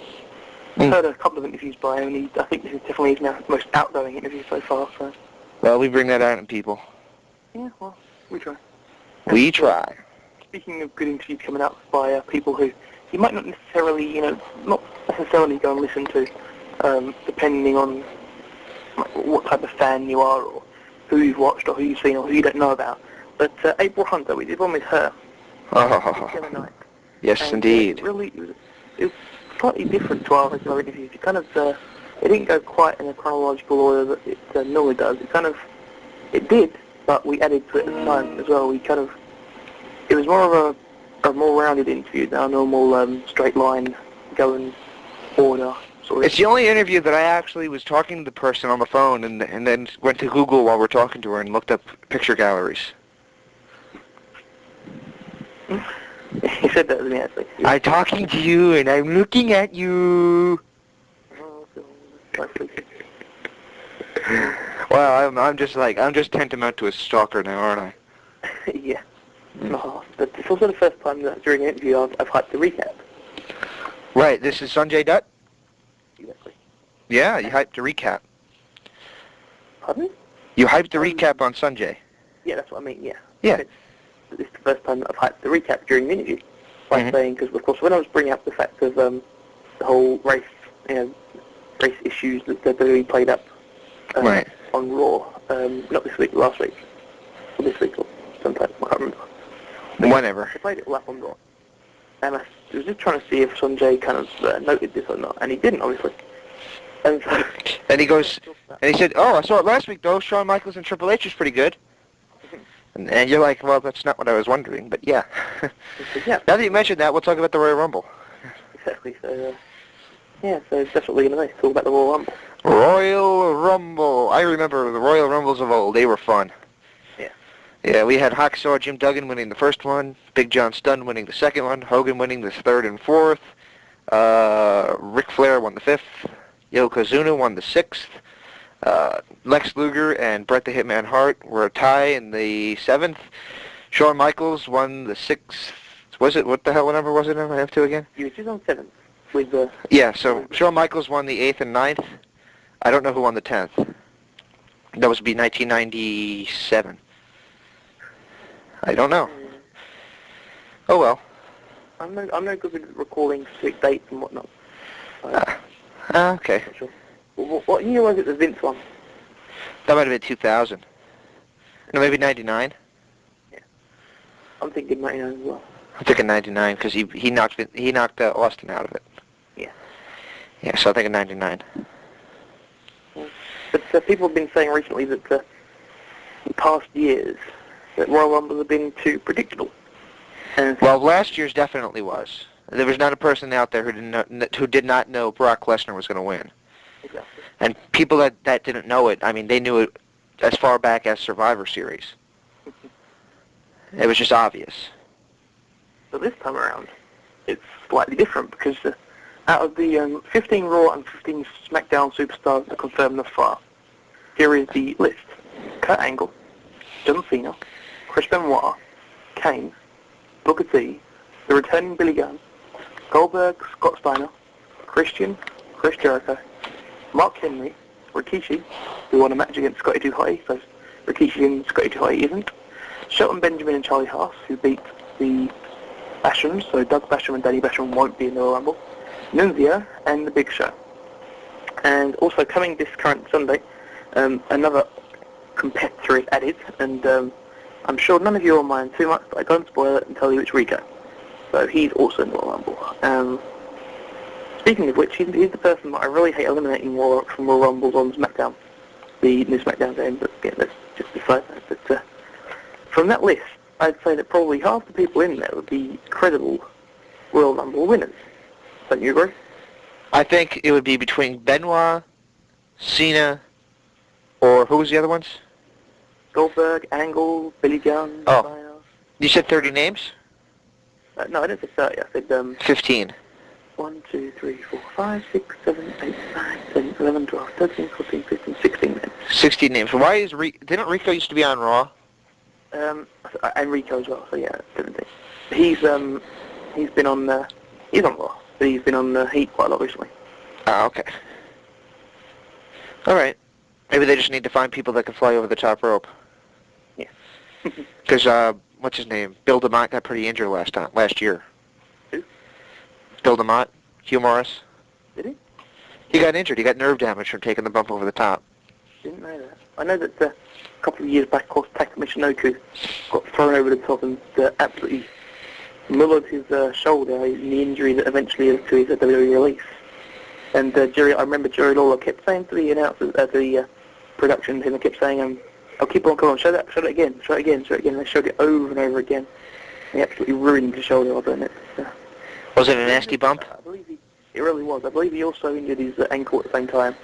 I've heard a couple of interviews by him, and I think this is definitely his most outgoing interview so far. So. Well, we bring that out in people. Yeah, well, we try. We try. Speaking of good interviews coming out by people who you might not necessarily, not necessarily go and listen to, depending on what type of fan you are, or who you've watched, or who you've seen, or who you don't know about. But April Hunter, we did one with her the other night. Yes, and, indeed. It was slightly different to our regular interviews. It kind of, it didn't go quite in a chronological order that it normally does. It did, but we added to it at the time as well. It was more of a more rounded interview than our normal straight line going order sort of. It's the only interview that I actually was talking to the person on the phone and then went to Google while we're talking to her and looked up picture galleries. He said that to me actually. I'm talking to you and I'm looking at you. Well, I'm just tantamount to a stalker now, aren't I? Yeah. No, but it's also the first time that during an interview I've hyped the recap. Right, this is Sonjay Dutt? Exactly. Yeah, you hyped the recap. Pardon me? You hyped the recap on Sonjay. Yeah, that's what I mean, yeah. Yeah. It's the first time that I've hyped the recap during the interview. By saying, because of course when I was bringing up the fact of the whole race issues that WWE played up on Raw, not this week, last week, or this week, or sometime, I can't remember. Whenever. They played it all up on Raw. And I was just trying to see if Sonjay kind of noted this or not, and he didn't, obviously. And so... And he goes, and he said, "Oh, I saw it last week, though. Shawn Michaels and Triple H was pretty good." And you're like, "Well, that's not what I was wondering, but yeah." Yeah. Now that you mentioned that, we'll talk about the Royal Rumble. Exactly, so, yeah, so that's what we're going to do, talk about the Royal Rumble. Royal Rumble. I remember the Royal Rumbles of old. They were fun. Yeah. Yeah, we had Hacksaw Jim Duggan winning the first one, Big John Studd winning the second one, Hogan winning the third and fourth, Ric Flair won won the 5th. Yokozuna won the 6th. Lex Luger and Bret the Hitman Hart were a tie in the 7th. Shawn Michaels won the 6th. Was it, what the hell, what number was it? I have to again? You were just on 7th. With the... Yeah, so Shawn Michaels won the 8th and 9th. I don't know who won the 10th. That was be 1997. I don't know. Oh well. I'm no good with recalling specific dates and whatnot. Okay. Not sure. What year was it the Vince one? That might have been 2000. No, maybe 99. Yeah. I'm thinking 99 as well. I'm thinking 99 because he knocked Austin out of it. Yeah. Yeah, so I'm thinking 99. But people have been saying recently that in past years that Royal Rumbles have been too predictable. Well, last year's definitely was. There was not a person out there who did not know Brock Lesnar was going to win. Exactly. And people that didn't know it, I mean, they knew it as far back as Survivor Series. It was just obvious. But this time around, it's slightly different because out of the 15 Raw and 15 SmackDown superstars that confirmed thus far, here is the list. Kurt Angle, John Cena, Chris Benoit, Kane, Booker T, the returning Billy Gunn, Goldberg, Scott Steiner, Christian, Chris Jericho, Mark Henry, Rikishi, who won a match against Scotty 2 Hotty, so Rikishi and Scotty 2 Hotty isn't, Shelton Benjamin and Charlie Haas, who beat the Bashams, so Doug Basham and Danny Basham won't be in the Royal Rumble, Nunzio, and The Big Show. And also coming this current Sunday, another competitor is added, and I'm sure none of you will mind too much, but I don't spoil it and tell you it's Rico. So he's also in the Royal Rumble. Speaking of which, he's the person that I really hate eliminating from Royal Rumbles on SmackDown, the new SmackDown game, but yeah, let's just decide that. But from that list, I'd say that probably half the people in there would be credible Royal Rumble winners. Don't you agree? I think it would be between Benoit, Cena, or who was the other ones? Goldberg, Angle, Billy Gunn, Steiner. You said 30 names? No, I didn't say 30. I said 15. 1, 2, 3, 4, 5, 6, 7, 8, 9, 10, 11, 12, 13, 14, 15, 16 names. 16 names. Why is didn't Rico used to be on Raw? And Rico as well, so yeah, 17. He's been on, he's on Raw, but he's been on Heat quite a lot recently. Oh, okay. Alright. Maybe they just need to find people that can fly over the top rope. Yeah. Because, what's his name? Bill DeMott got pretty injured last year. Who? Bill DeMott, Hugh Morris. Did he? He got injured. He got nerve damage from taking the bump over the top. Didn't know that. I know that a couple of years back, of course, Taka Michinoku got thrown over the top and absolutely mullered his shoulder in the injury that eventually led to his WWE release. And I remember Jerry Lawler kept saying to the announcers at the production team, they kept saying, "Oh, keep on, come on, show that again, show it again, show it again." And they showed it over and over again. He absolutely ruined his shoulder over it. Was it a nasty bump? I believe it really was. I believe he also injured his ankle at the same time,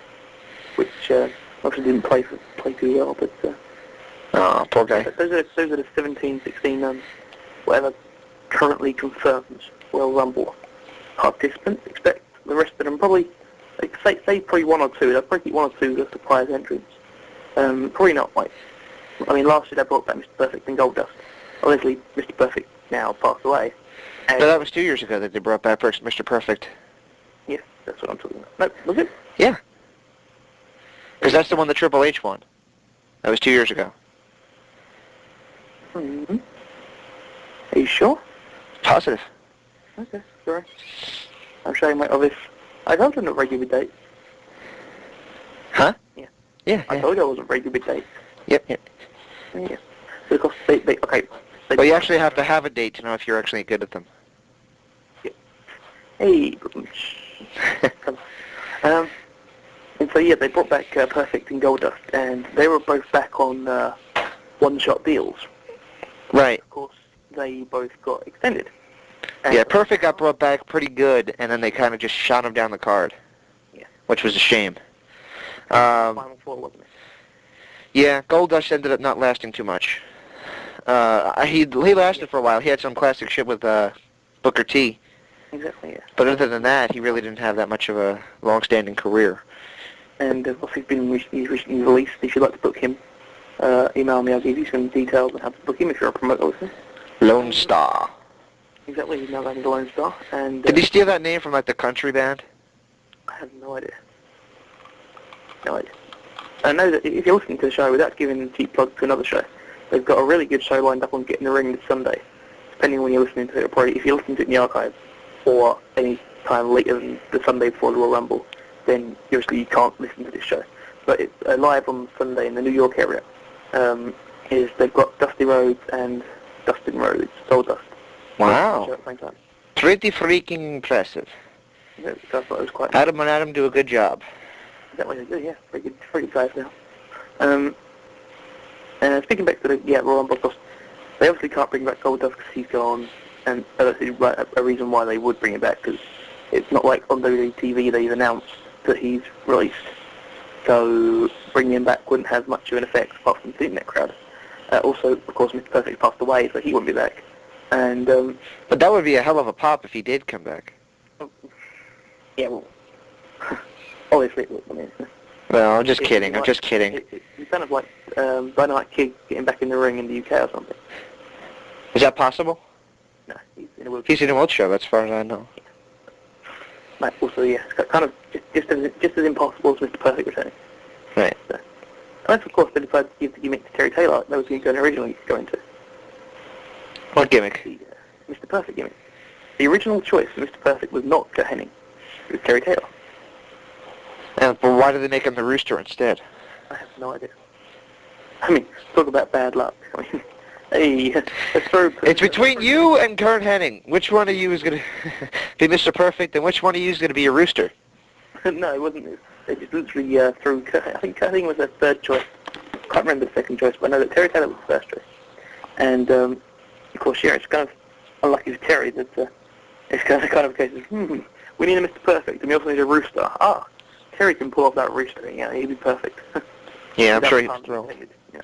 which obviously didn't play too well. But oh, poor guy. Those are the 17, 16, whatever currently confirmed Royal Rumble participants. Expect the rest of them probably, like, say probably one or two. They'll probably keep one or two as surprise entrants. Probably not like. I mean, last year they brought back Mr. Perfect and Goldust. Obviously, Mr. Perfect now passed away. No, that was 2 years ago that they brought back Mr. Perfect. Yeah, that's what I'm talking about. No, was it? Yeah. Because that's the one that Triple H won. That was 2 years ago. Mm-hmm. Are you sure? Positive. Okay, sorry. I'm showing my obvious. I told you I'm not very good with dates. Huh? Yeah. Yeah. I told you I wasn't very good with dates. Yep. Yeah. Because okay. Well, you actually have to have a date to know if you're actually good at them. Hey. And so yeah, they brought back Perfect and Goldust, and they were both back on one-shot deals. Right. Of course, they both got extended. Yeah, Perfect got brought back pretty good, and then they kind of just shot him down the card. Yeah. Which was a shame. Final four, wasn't it? Yeah, Goldust ended up not lasting too much. He lasted for a while. He had some classic shit with Booker T. Exactly, yeah. But other than that, he really didn't have that much of a long-standing career. And of course, he's recently released. If you'd like to book him, email me. I'll give you some details on how to book him if you're a promoter listener. Lone Star. Exactly, he's now going to the Lone Star. And Did he steal that name from, like, the country band? I have no idea. No idea. I know that if you're listening to the show without giving cheap plugs to another show, they've got a really good show lined up on Get in the Ring this Sunday. Depending on when you're listening to it, probably if you're listening to it in the archive or any time later than the Sunday before the Royal Rumble, then obviously you can't listen to this show. But it's live on Sunday in the New York area. They've got Dusty Rhodes and Dustin Rhodes, Goldust. Wow. At the same time. Pretty freaking impressive. Yeah, so I thought it was quite. Adam and Adam do a good job. That way they do, yeah. Pretty good guys now. Speaking back to the Royal Rumble, of course, they obviously can't bring back Goldust because he's gone, and that's a reason why they would bring him back, because it's not like on WWE TV they've announced that he's released. So bringing him back wouldn't have much of an effect apart from the internet crowd. Also, of course, Mr. Perfect passed away, so he wouldn't be back. And but that would be a hell of a pop if he did come back. Yeah, well, obviously, I mean. Well, I'm just kidding. I'm just kidding. It's kind of like Dynamite Kid getting back in the ring in the UK or something. Is that possible? No, he's in a wheelchair. He's in a wheelchair, as far as I know. But also, yeah, it's kind of just as impossible as Mr. Perfect returning. Right. So, unless, of course, they decided to give the gimmick to Terry Taylor that was going to originally go into. What gimmick? The Mr. Perfect gimmick. The original choice for Mr. Perfect was not Kurt Hennig. It was Terry Taylor. But why did they make him the Rooster instead? I have no idea. I mean, talk about bad luck. I mean, hey, let's throw... It's between you and Kurt Hennig. Which one of you is going to be Mr. Perfect, and which one of you is going to be a Rooster? No, it wasn't. They just literally threw Kurt... I think Kurt Hennig was their third choice. I can't remember the second choice, but I know that Terry Taylor was the first choice. And, of course, yeah, it's kind of unlucky for Terry that it's kind of a case of, we need a Mr. Perfect, and we also need a Rooster. Ah, Terry can pull off that Rooster, yeah, he'd be perfect. Yeah, I'm sure he's thrilled. Yeah.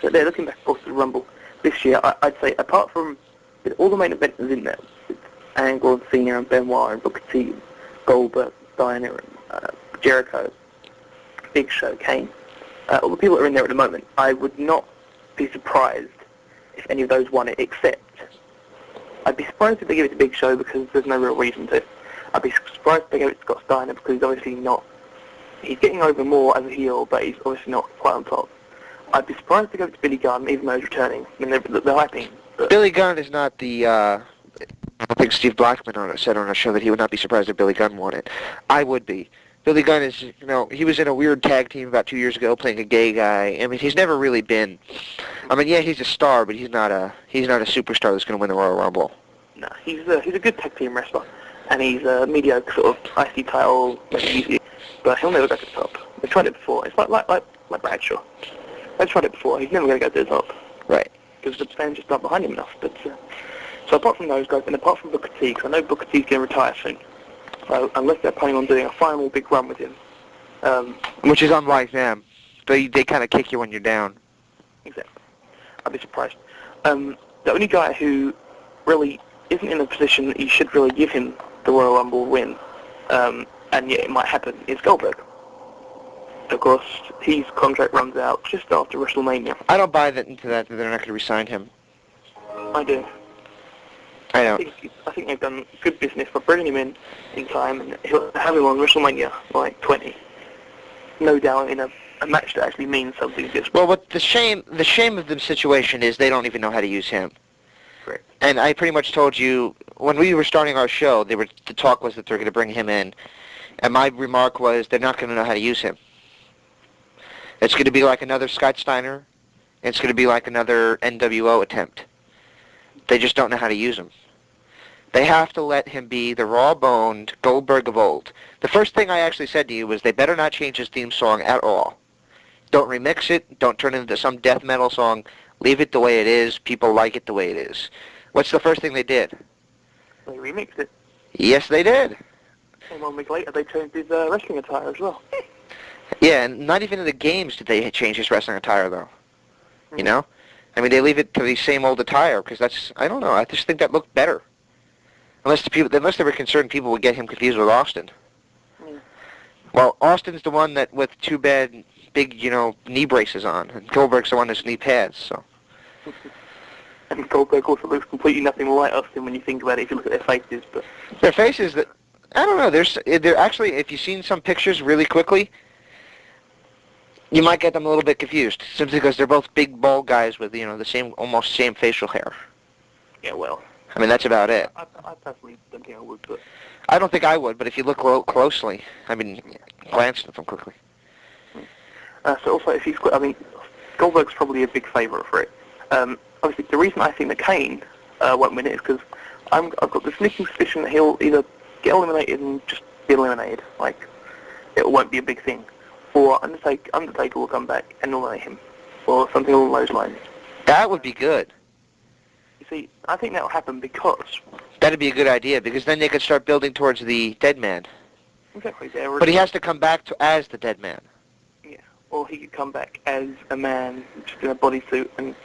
But looking back, of course, to the Rumble this year, I'd say, apart from all the main eventers in there, with Angle and Cena and Benoit and Booker T, Goldberg, Steiner and Jericho, Big Show, Kane, all the people that are in there at the moment, I would not be surprised if any of those won it, except I'd be surprised if they give it to Big Show because there's no real reason to. I'd be surprised if they give it to Scott Steiner because he's obviously not. He's getting over more as a heel, but he's obviously not quite on top. I'd be surprised if they give it to Billy Gunn, even though he's returning. I mean, they're hyping. Billy Gunn is not the. I think Steve Blackman said on a show that he would not be surprised if Billy Gunn won it. I would be. Billy Gunn is, he was in a weird tag team about 2 years ago playing a gay guy. I mean, he's never really been. I mean, yeah, he's a star, but he's not a superstar that's going to win the Royal Rumble. No, he's a good tag team wrestler, and he's a mediocre sort of IC title, but he'll never go to the top. They've tried it before. It's like Bradshaw. They've tried it before. He's never going to go to the top. Right. Because the fans just aren't behind him enough. But so apart from those guys, and apart from Booker T, because I know Booker T's going to retire soon. So unless they're planning on doing a final big run with him, which is unlike them. They kind of kick you when you're down. Exactly. I'd be surprised. The only guy who really isn't in a position that you should really give him the Royal Rumble win, and yet it might happen, is Goldberg. Of course, his contract runs out just after WrestleMania. I don't buy into that they're not going to re-sign him. I do. I don't. I think they've done good business by bringing him in time, and he'll have him on WrestleMania like 20. No doubt in a match that actually means something. Well, what the shame of the situation is they don't even know how to use him. Correct. And I pretty much told you when we were starting our show, the talk was that they're going to bring him in, and my remark was they're not going to know how to use him. It's going to be like another Scott Steiner. It's going to be like another NWO attempt. They just don't know how to use him. They have to let him be the raw-boned Goldberg of old. The first thing I actually said to you was they better not change his theme song at all. Don't remix it. Don't turn it into some death metal song. Leave it the way it is. People like it the way it is. What's the first thing they did? They remixed it. Yes, they did. And 1 week later, they changed his wrestling attire as well. Yeah, and not even in the games did they change his wrestling attire, though. Mm-hmm. You know? I mean, they leave it to the same old attire, because I don't know, I just think that looked better. Unless they were concerned people would get him confused with Austin. Yeah. Well, Austin's the one that with two big, knee braces on, and Goldberg's the one that's knee pads. So. And Goldberg also looks completely nothing like Austin when you think about it. If you look at their faces, but their faces, I don't know. They're actually, if you've seen some pictures really quickly, you might get them a little bit confused, simply because they're both big, bald guys with almost same facial hair. Yeah, well. I mean, that's about it. I personally don't think I would, but... I don't think I would, but if you look closely, glance at them quickly. So also, Goldberg's probably a big favourite for it. Obviously, the reason I think that Kane won't win it is because I've got the sneaking suspicion that he'll either get eliminated and just be eliminated, like, it won't be a big thing, or Undertaker will come back and eliminate him, or something along those lines. That would be good. See, I think that will happen because... That'd be a good idea, because then they could start building towards the dead man. Exactly. But he has to come back as the dead man. Yeah, or he could come back as a man, just in a bodysuit, and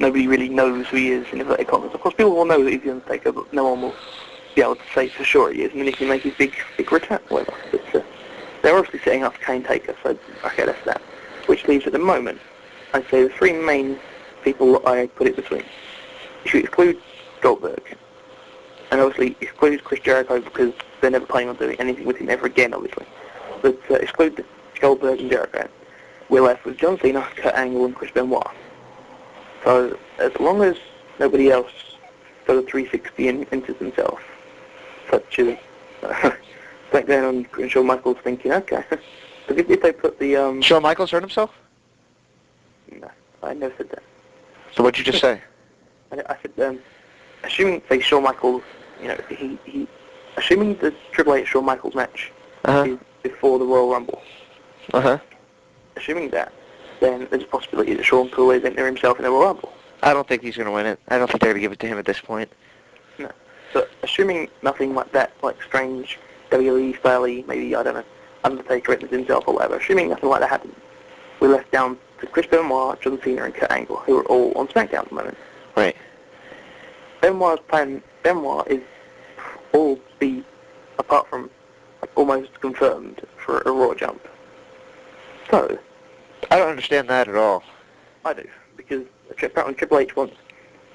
nobody really knows who he is in inverted commas. Of course, people will know that he's the Undertaker, but no one will be able to say for sure he is, and then he can make his big return, whatever. But they're obviously setting up Kane Taker, so okay, that's that. Which leaves at the moment, I'd say the three main people I put it between. If you exclude Goldberg, and obviously exclude Chris Jericho because they're never planning on doing anything with him ever again, obviously. But exclude Goldberg and Jericho, we're left with John Cena, Kurt Angle, and Chris Benoit. So as long as nobody else does a 360 and enters themselves, such as SmackDown and Shawn Michaels thinking, okay, but if they put the... Shawn Michaels hurt himself? No, I never said that. So what'd you just say? I said, assuming, say, Shawn Michaels, assuming the Triple H Shawn Michaels match is before the Royal Rumble, assuming that, then there's a possibility that Shawn could always enter himself in the Royal Rumble. I don't think he's going to win it. I don't think they're going to give it to him at this point. No. But assuming nothing like that, like strange WWE style, maybe, I don't know, Undertaker enters himself or whatever, assuming nothing like that happens, we're left down to Chris Benoit, John Cena, and Kurt Angle, who are all on SmackDown at the moment. Right. Benoit is all be, apart from almost confirmed for a Raw jump. So, I don't understand that at all. I do, because apparently Triple H wants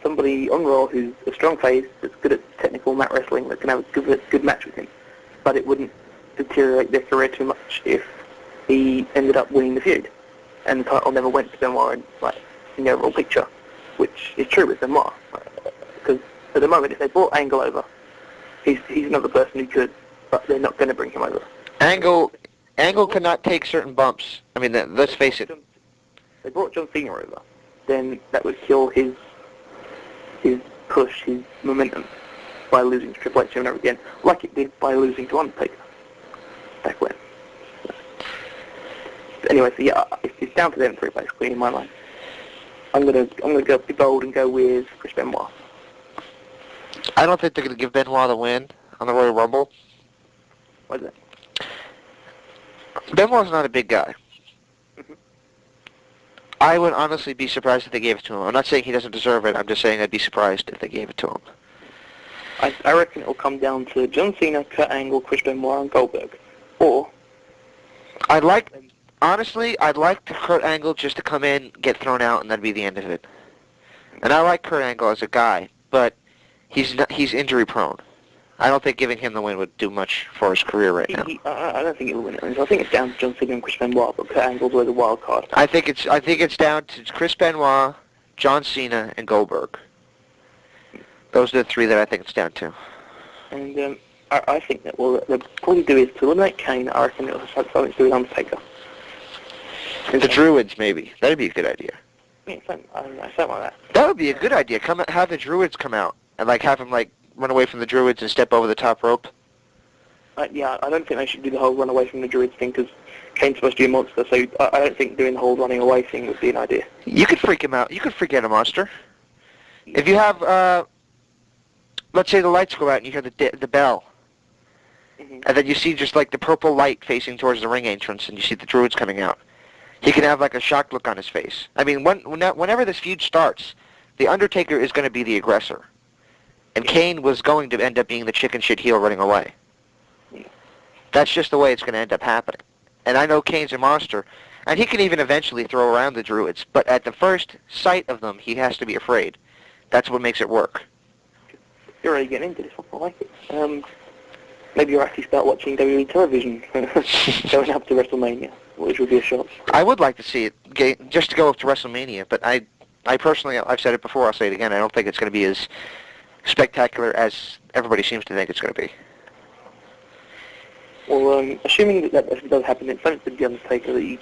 somebody on Raw who's a strong face, that's good at technical mat wrestling, that can have a good match with him. But it wouldn't deteriorate their career too much if he ended up winning the feud. And the title never went to Benoit in the overall picture, which is true with Benoit. Because at the moment, if they brought Angle over, he's another person who could, but they're not going to bring him over. Angle cannot take certain bumps. I mean, let's face it. They brought John Cena over, then that would kill his push, his momentum, by losing to Triple H over and over again, like it did by losing to Undertaker back when. But anyway, so yeah, it's down to them three basically in my mind. I'm gonna go be bold and go with Chris Benoit. I don't think they're gonna give Benoit the win on the Royal Rumble. Why is that? Benoit's not a big guy. Mm-hmm. I would honestly be surprised if they gave it to him. I'm not saying he doesn't deserve it. I'm just saying I'd be surprised if they gave it to him. I reckon it'll come down to John Cena, Kurt Angle, Chris Benoit, and Goldberg. Or I'd like Kurt Angle just to come in, get thrown out, and that'd be the end of it. And I like Kurt Angle as a guy, but he's injury prone. I don't think giving him the win would do much for his career right now. I don't think he'll win it. I think it's down to John Cena and Chris Benoit, but Kurt Angle's always a wild card. I think it's down to Chris Benoit, John Cena, and Goldberg. Those are the three that I think it's down to. And I think that what they'll probably do is to eliminate Kane. I reckon it'll have something to do with Undertaker. The Druids, maybe. That'd be a good idea. Yeah, something like that. That would be a good idea. Have the Druids come out and have him run away from the Druids and step over the top rope. Yeah, I don't think they should do the whole run away from the Druids thing because Kane's supposed to be a monster. So I don't think doing the whole running away thing would be an idea. You could freak him out. You could freak out a monster. Yeah. If you have, let's say the lights go out and you hear the bell. Mm-hmm. And then you see just the purple light facing towards the ring entrance, and you see the Druids coming out. He can have a shocked look on his face. I mean, whenever this feud starts, the Undertaker is going to be the aggressor, And Kane was going to end up being the chicken shit heel running away. That's just the way it's going to end up happening. And I know Kane's a monster, and he can even eventually throw around the Druids, but at the first sight of them, he has to be afraid. That's what makes it work. You're really getting into this one, I like it. Maybe you'll actually start watching WWE television going up to WrestleMania, which would be a shock. I would like to see it, just to go up to WrestleMania, but I personally, I've said it before, I'll say it again, I don't think it's going to be as spectacular as everybody seems to think it's going to be. Well, assuming that actually does happen, it's something to The Undertaker that he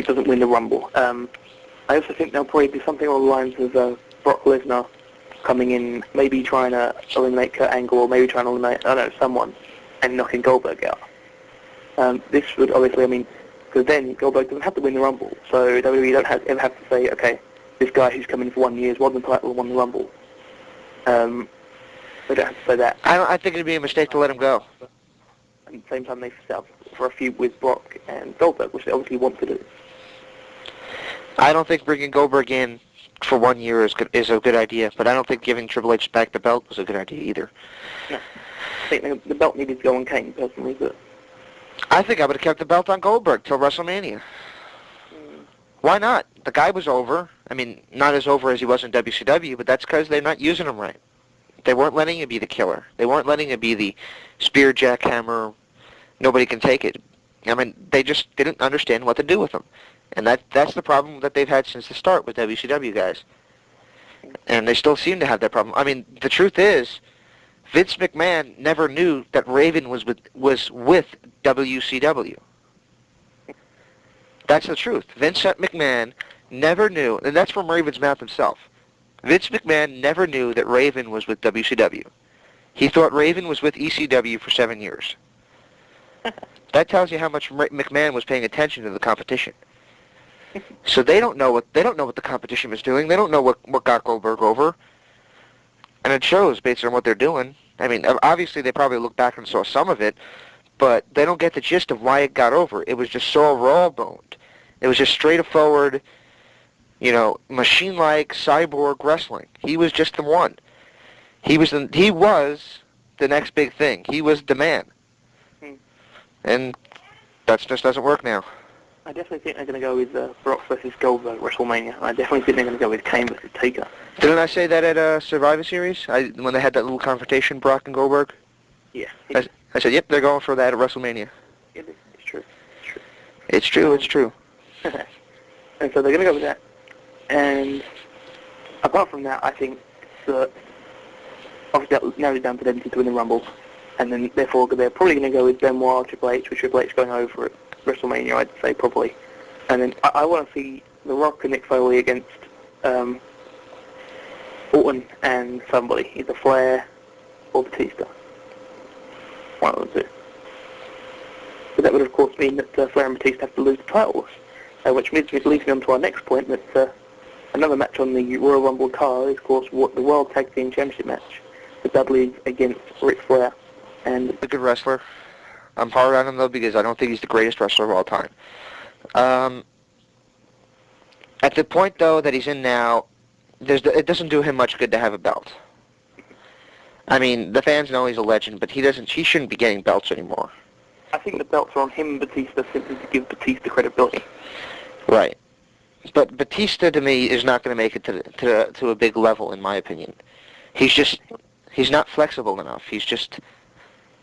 doesn't win the Rumble. I also think they'll probably do something along the lines of Brock Lesnar coming in, maybe trying to eliminate Kurt Angle, or maybe trying to eliminate, someone, and knocking Goldberg out. This would obviously, because then Goldberg doesn't have to win the Rumble, so WWE don't ever have to say, okay, this guy who's come in for 1 year has won the title and won the Rumble. They don't have to say that. I think it'd be a mistake to let him go. At the same time, they set up for a feud with Brock and Goldberg, which they obviously want to do. I don't think bringing Goldberg in for 1 year is a good idea, but I don't think giving Triple H back the belt was a good idea either. No. I think the belt needed to go on Kane, personally, but... I think I would have kept the belt on Goldberg till WrestleMania. Why not? The guy was over. Not as over as he was in WCW, but that's because they're not using him right. They weren't letting him be the killer. They weren't letting him be the spear, jackhammer, nobody can take it. They just didn't understand what to do with him. And that's the problem that they've had since the start with WCW guys. And they still seem to have that problem. The truth is, Vince McMahon never knew that Raven was with WCW. That's the truth. Vince McMahon never knew, and that's from Raven's mouth himself. Vince McMahon never knew that Raven was with WCW. He thought Raven was with ECW for 7 years. That tells you how much McMahon was paying attention to the competition. So they don't know what the competition was doing. They don't know what got Goldberg over. And it shows based on what they're doing. Obviously they probably looked back and saw some of it, but they don't get the gist of why it got over. It was just so raw-boned. It was just straightforward, machine-like cyborg wrestling. He was just the one. He was the next big thing. He was the man. And that just doesn't work now. I definitely think they're going to go with Brock versus Goldberg WrestleMania. I definitely think they're going to go with Kane versus Taker. Didn't I say that at Survivor Series? When they had that little confrontation, Brock and Goldberg? Yeah. I said, yep, they're going for that at WrestleMania. It's true. It's true. And so they're going to go with that. And apart from that, I think that obviously that narrows it down to them to win the Rumble. And then therefore they're probably going to go with Benoit, Triple H, with Triple H going over at WrestleMania, I'd say, probably. And then I want to see The Rock and Mick Foley against Orton and somebody, either Flair or Batista. One of the two. But that would, of course, mean that Flair and Batista have to lose the titles, which leads me on to our next point, that another match on the Royal Rumble card is, of course, the World Tag Team Championship match, the Dudleys against Ric Flair. And a good wrestler. I'm hard on him, though, because I don't think he's the greatest wrestler of all time. At the point, though, that he's in now, it doesn't do him much good to have a belt. The fans know he's a legend, but he shouldn't be getting belts anymore. I think the belts are on him and Batista simply to give Batista credibility. Right. But Batista, to me, is not going to make it to a big level, in my opinion. He's not flexible enough. He's just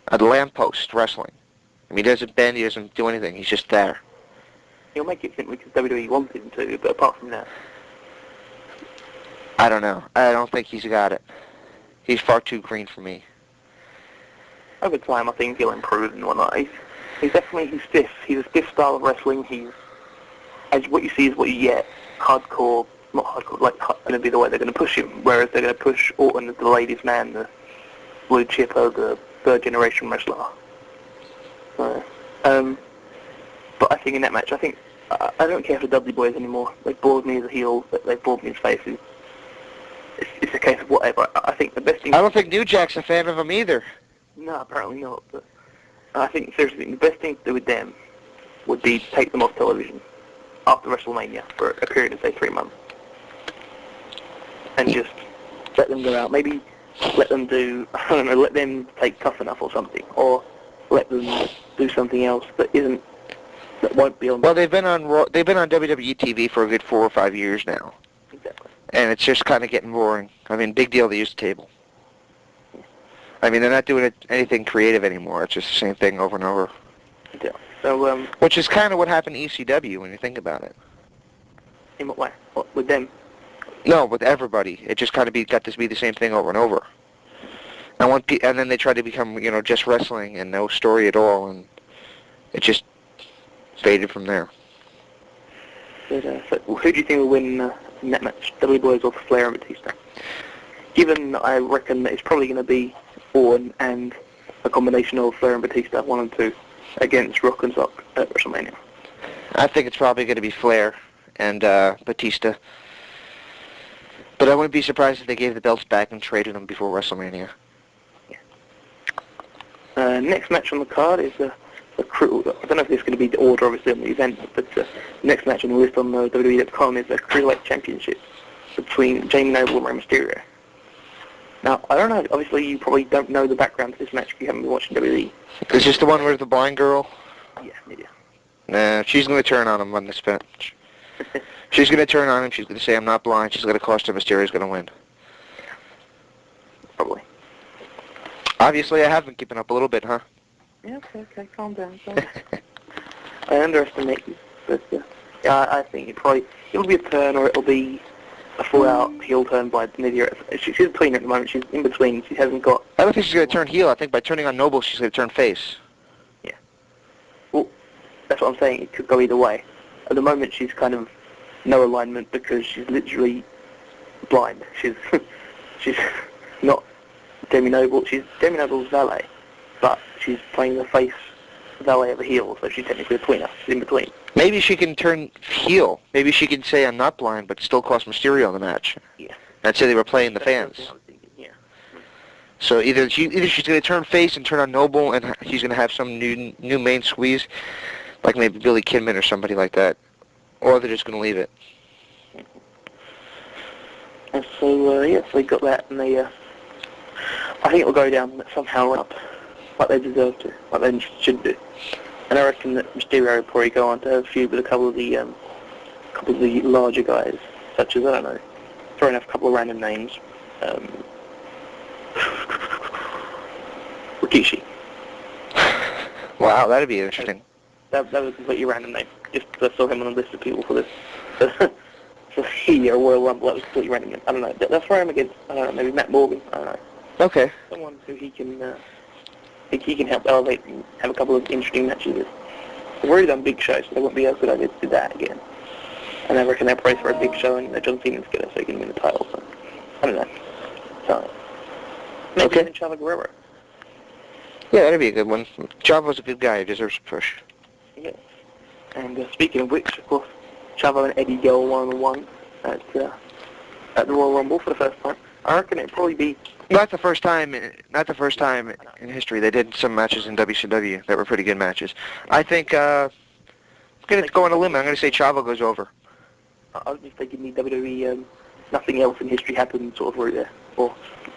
a lamppost wrestling. He doesn't bend, he doesn't do anything. He's just there. He'll make it simply because WWE wants him to, but apart from that... I don't know. I don't think he's got it. He's far too green for me. Over time, I think he'll improve and whatnot. He's stiff. He's a stiff style of wrestling. What you see is what you get. Hardcore, not hardcore, going to be the way they're going to push him, whereas they're going to push Orton as the ladies' man, the blue chipper, the third-generation wrestler. But I think in that match, I don't care for the Dudley Boys anymore. They've bored me as a heel, they've bored me as faces. It's a case of whatever. I think the best thing... I don't think New Jack's a fan of him either. No, apparently not. But I think, seriously, the best thing to do with them would be to take them off television after WrestleMania for a period of, say, 3 months. And just let them go out. Maybe let them do, I don't know, let them take Tough Enough or something, or let them do something else that won't be on. Well, they've been on WWE TV for a good 4 or 5 years now. Exactly. And it's just kind of getting boring. I mean, big deal, they use the table. I mean, they're not doing anything creative anymore. It's just the same thing over and over. Yeah. So, which is kind of what happened to ECW when you think about it. In what way? What, with them? No, with everybody. It just kind of got to be the same thing over and over. And then they tried to become, just wrestling and no story at all, and it just faded from there. But, so who do you think will win in that match? Dudley Boyz or Flair and Batista? Given I reckon that it's probably going to be Orton and a combination of Flair and Batista, 1 and 2, against Rock and Sock at WrestleMania. I think it's probably going to be Flair and Batista. But I wouldn't be surprised if they gave the belts back and traded them before WrestleMania. Yeah. Next match on the card is a crew. I don't know if this is going to be the order, obviously, on the event, but next match on the list on the WWE.com is a Cruiserweight Championship between Jamie Noble and Rey Mysterio. Now, I don't know, obviously you probably don't know the background to this match if you haven't been watching WWE. Is this the one with the blind girl? Yeah, maybe. Nah, she's going to turn on him on this match. She's going to turn on him, she's going to say, I'm not blind, she's going to cost her, Mysterio's going to win. Probably. Obviously, I have been keeping up a little bit, huh? Yeah, okay, calm down. I underestimate you, but yeah, I think it'll be a turn or it'll be a full-out heel turn by Nidia. She's between at the moment. She's in between. She hasn't got... I don't think she's going to turn heel. I think by turning on Noble, she's going to turn face. Yeah. Well, that's what I'm saying. It could go either way. At the moment, she's kind of no alignment because she's literally blind. She's not Jamie Noble. She's Jamie Noble's valet, but she's playing the face valet of a heel, so she's technically a tweener. She's in between. Maybe she can turn heel. Maybe she can say, I'm not blind, but still cost Mysterio the match. Yeah. And say they were playing the fans. Yeah. So either she's going to turn face and turn on Noble, and he's going to have some new main squeeze, like maybe Billy Kidman or somebody like that, or they're just going to leave it. And so, so they got that, and they, I think it'll go down somehow up, like they deserve to, like they should do. And I reckon that Mysterio will probably go on to have a feud with a couple of the larger guys, such as, I don't know, throwing out a couple of random names. Rikishi. Wow, that'd be interesting. That was a completely random name. Just I saw him on the list of people for this. For the Royal Rumble, that was completely random. I don't know. That's where I'm against, I don't know, maybe Matt Morgan. I don't know. Okay. Someone who he can help elevate and have a couple of interesting matches with. They've already done big shows, so they won't be as good idea to do that again. And I reckon they'll pray for a big show and John Cena's get it so he can win the title. So, I don't know. So, maybe even Chavo Guerrero. Yeah, that'd be a good one. Chavo's a good guy. He deserves a push. Yeah. And speaking of which, of course, Chavo and Eddie go 1-on-1 at the Royal Rumble for the first time. I reckon it'd probably be... Not the first time in history. They did some matches in WCW that were pretty good matches. I think, I'm going to go on a limb. I'm going to say Chavo goes over. I was just thinking the WWE, nothing else in history happened sort of right there. Or,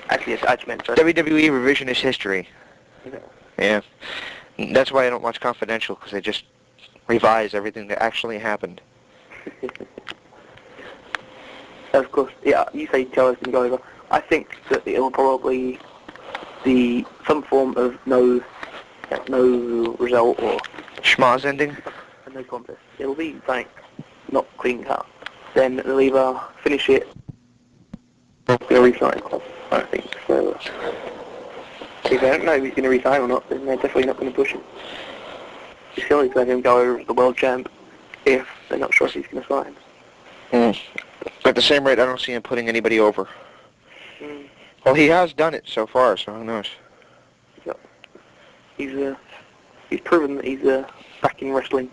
actually, I just meant... WWE revisionist history. Yeah. Yeah. That's why I don't watch Confidential, because they just revise everything that actually happened. Of course, yeah, you say Chavo's going to go over. I think that it will probably be some form of no result or... Schmoz ending? No contest. It'll be, like, not clean cut. Then they'll either finish it or resign. I don't think. So, if they don't know if he's going to resign or not, then they're definitely not going to push him. It's silly to let him go over as the world champ if they're not sure if he's going to sign. At the same rate, I don't see him putting anybody over. Well, he has done it so far, so who knows? Yeah. He's proven that he's back in wrestling,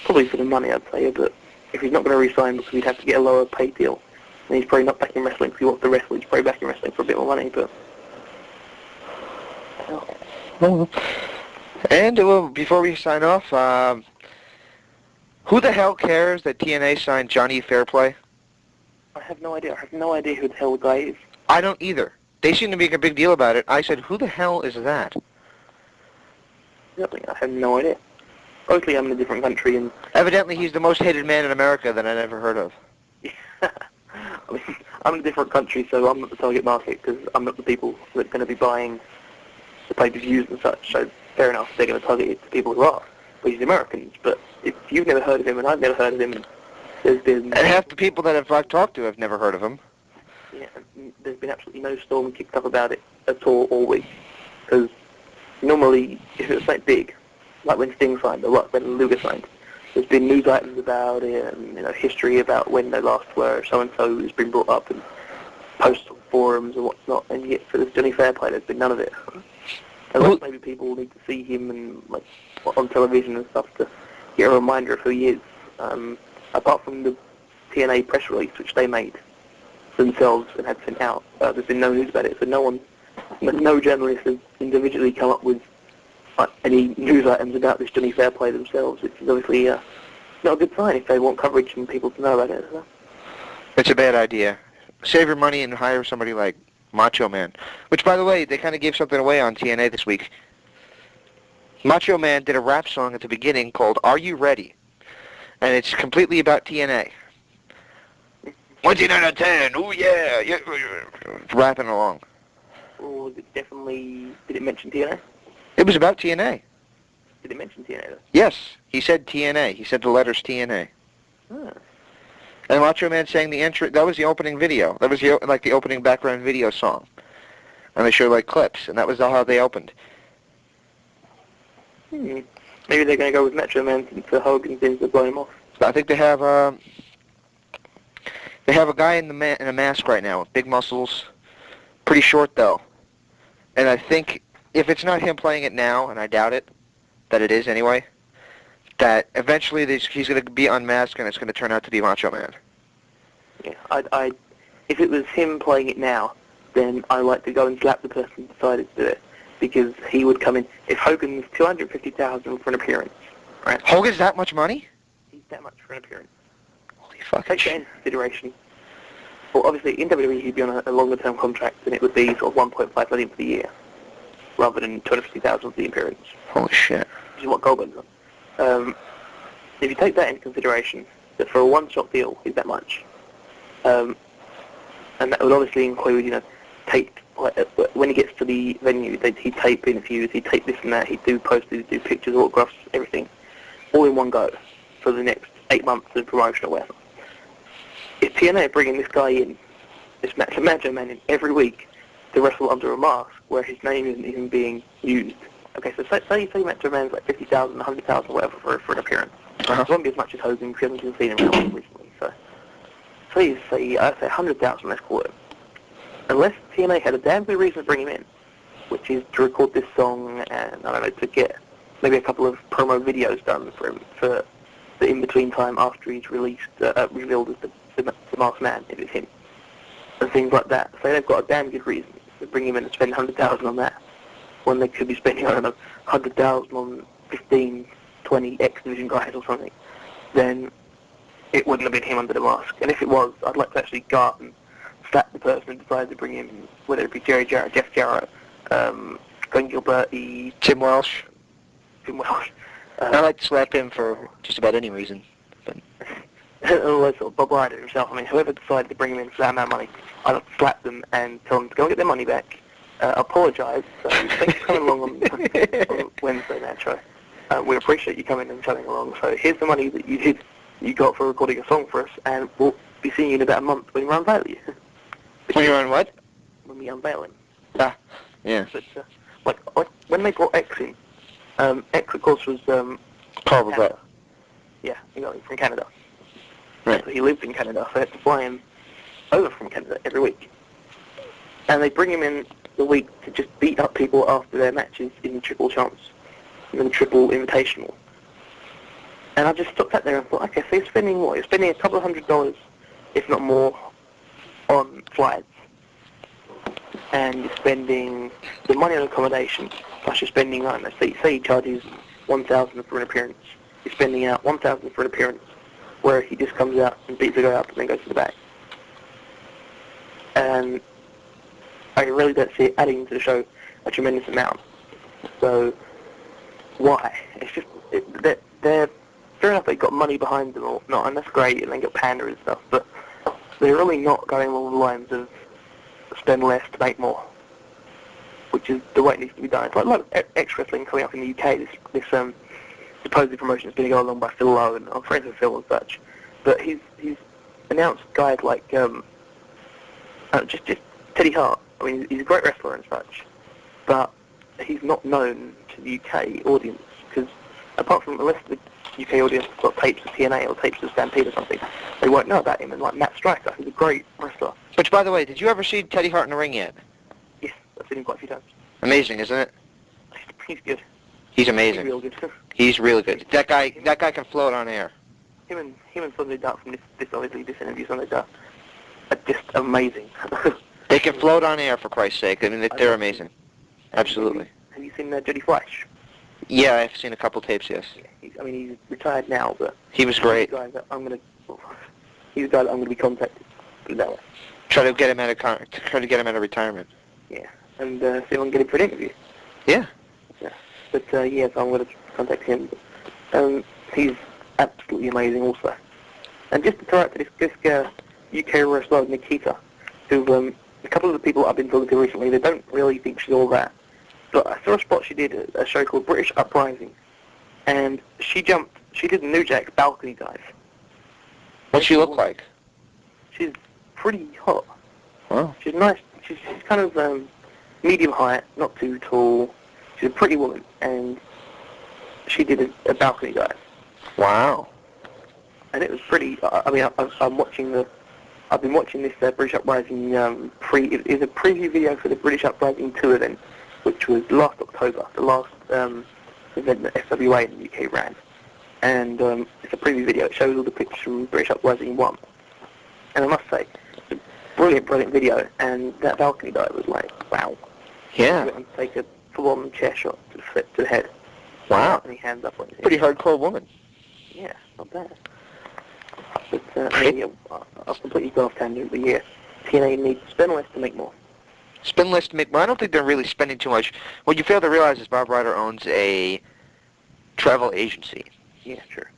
probably for the money, I'd say, but if he's not going to resign because he'd have to get a lower pay deal, then he's probably not back in wrestling because he wants to wrestle. He's probably back in wrestling for a bit more money, but... And before we sign off, who the hell cares that TNA signed Johnny Fairplay? I have no idea. I have no idea who the hell the guy is. I don't either. They seem to make a big deal about it. I said, who the hell is that? I have no idea. Obviously, I'm in a different country, and Evidently, he's the most hated man in America that I'd ever heard of. I mean, I'm in a different country, so I'm not the target market because I'm not the people that are going to be buying the pay-per-views and such. So fair enough, they're going to target it to people who are, which is Americans. But if you've never heard of him and I've never heard of him, there's been... And half the people that I've talked to have never heard of him. Yeah, there's been absolutely no storm kicked up about it at all week. Because normally, if it was something big, like when Sting signed or like when Luger signed, there's been news items about it and, history about when they last were, so-and-so has been brought up and posts on forums and what's not, and yet for this Johnny Fairplay there's been none of it. Unless maybe people need to see him and like on television and stuff to get a reminder of who he is. Apart from the TNA press release which they made themselves and had sent out, there's been no news about it, so no journalist has individually come up with any news items about this Johnny Fairplay themselves, which is obviously not a good sign if they want coverage and people to know about it. So. It's a bad idea. Save your money and hire somebody like Macho Man. Which, by the way, they kind of gave something away on TNA this week. Macho Man did a rap song at the beginning called Are You Ready? And it's completely about TNA. 19 out of 10, ooh yeah, rapping along. Or did it mention TNA? It was about TNA. Did it mention TNA though? Yes, he said TNA. He said the letters TNA. Huh. And Macho Man sang the intro. That was the opening video. That was the opening background video song. And they showed clips, and that was how they opened. Maybe they're going to go with Macho Man since Hogan seems to blow him off. I think they have a guy in a mask right now with big muscles, pretty short though. And I think if it's not him playing it now, and I doubt it, that it is anyway, that eventually he's going to be unmasked and it's going to turn out to be Macho Man. Yeah, if it was him playing it now, then I'd like to go and slap the person who decided to do it, because he would come in. If Hogan's $250,000 for an appearance, right? Hogan's that much money? He's that much for an appearance. Holy fucking Take that into consideration. Well, obviously in WWE he'd be on a longer-term contract, and it would be sort of $1.5 million for the year, rather than $250,000 for the appearance. Holy shit. Which is what Goldberg's on. If you take that into consideration, that for a one-shot deal is that much, and that would obviously include, tape. When he gets to the venue, he'd tape interviews, he'd tape this and that, he'd do posters, he'd do pictures, autographs, everything, all in one go for the next 8 months of promotion or whatever. If TNA are bringing this guy in, this Macho Man in every week to wrestle under a mask where his name isn't even being used. Okay, so say Macho Man's like 50,000, 100,000, whatever for an appearance. Uh-huh. It won't be as much as Hogan because we haven't seen him around recently. So say 100,000, let's call it. Unless TNA had a damn good reason to bring him in, which is to record this song and, I don't know, to get maybe a couple of promo videos done for him for the in-between time after he's revealed as the masked man, if it's him, and things like that. So they've got a damn good reason to bring him in and spend 100,000 on that, when they could be spending, I don't know, 100,000 on 15, 20 X Division guys or something. Then it wouldn't have been him under the mask. And if it was, I'd like to actually go out and slap the person who decided to bring him, whether it be Jerry Jarrett, Jeff Jarrett, Glenn Gilberti, Tim Welsh. I like to slap him for just about any reason. But unless Bob Ryder himself. I mean, whoever decided to bring him in for that amount of money, I'd have to slap them and tell them to go and get their money back. Apologise. So thanks for coming along on Wednesday, Nacho. We appreciate you coming and chatting along. So here's the money that you got for recording a song for us, and we'll be seeing you in about a month when we unveil you. When you're on what? When we unveil him. Ah, yeah. But like when they brought X in, X of course was Carl Canada. Yeah, from Canada. Right. So he lived in Canada, so they had to fly him over from Canada every week. And they bring him in the week to just beat up people after their matches in the triple chance, in the triple invitational. And I just stopped out there and thought, okay, so you're spending what? You're spending a couple of $100, if not more, on flights. And you're spending the money on accommodation, plus you're spending, I don't know, say he charges $1,000 for an appearance. You're spending out $1,000 for an appearance, where he just comes out and beats the guy up and then goes to the back. And I really don't see it adding to the show a tremendous amount. So, why? It's just, they're fair enough, they've got money behind them or not, and that's great, and they got Panda and stuff, but they're really not going along the lines of spend less to make more, which is the way it needs to be done. It's like X-Wrestling coming up in the UK, this supposed promotion is being gone along by Phil Lowe, and I'm friends with Phil and such, but he's announced guys like just Teddy Hart. I mean, he's a great wrestler and such, but he's not known to the UK audience, because apart from the rest of the UK audience has got tapes of TNA or tapes of Stampede or something, they won't know about him. And like Matt Striker, who's a great wrestler. Which, by the way, did you ever see Teddy Hart in the ring yet? Yes, I've seen him quite a few times. Amazing, isn't it? He's good. He's amazing. He's real good. He's really good. That guy can float on air. Him and Sonjay Dutt from this interview, Sonjay Dutt, are just amazing. They can float on air, for Christ's sake. I mean, they're amazing. Absolutely. Have you seen Jody Flash? Yeah, I've seen a couple tapes, yes. Yeah, he's retired now, but he was great. He's the guy that I'm going to be contacted. Put it that way. Try to get him out of retirement. Yeah, and see if I can get him for an interview. Yeah. Yeah. But yes, I'm going to contact him. He's absolutely amazing, also. And just to throw out to this UK wrestler Nikita, who a couple of the people I've been talking to recently, they don't really think she's all that. But I saw a spot she did a show called British Uprising, and she did a New Jack balcony dive. What's she look like? She's pretty hot. Wow. She's nice. She's kind of medium height, not too tall. She's a pretty woman, and she did a balcony dive. Wow. And it was pretty. I mean, I've been watching this British Uprising it was a preview video for the British Uprising 2 event, which was last October, the last event that SWA in the UK ran. And it's a preview video. It shows all the pictures from British Uprising 1. And I must say, it's a brilliant, brilliant video. And that balcony dive was like, wow. Yeah. And take a full-on chair shot to the head. Wow. And he hands up on his head. Pretty hardcore woman. Yeah, not bad. But I've completely gone off tangent, but yeah, TNA needs to spend less to make more. Spend less to make more. I don't think they're really spending too much. What you fail to realize is Bob Ryder owns a travel agency. Yeah, sure.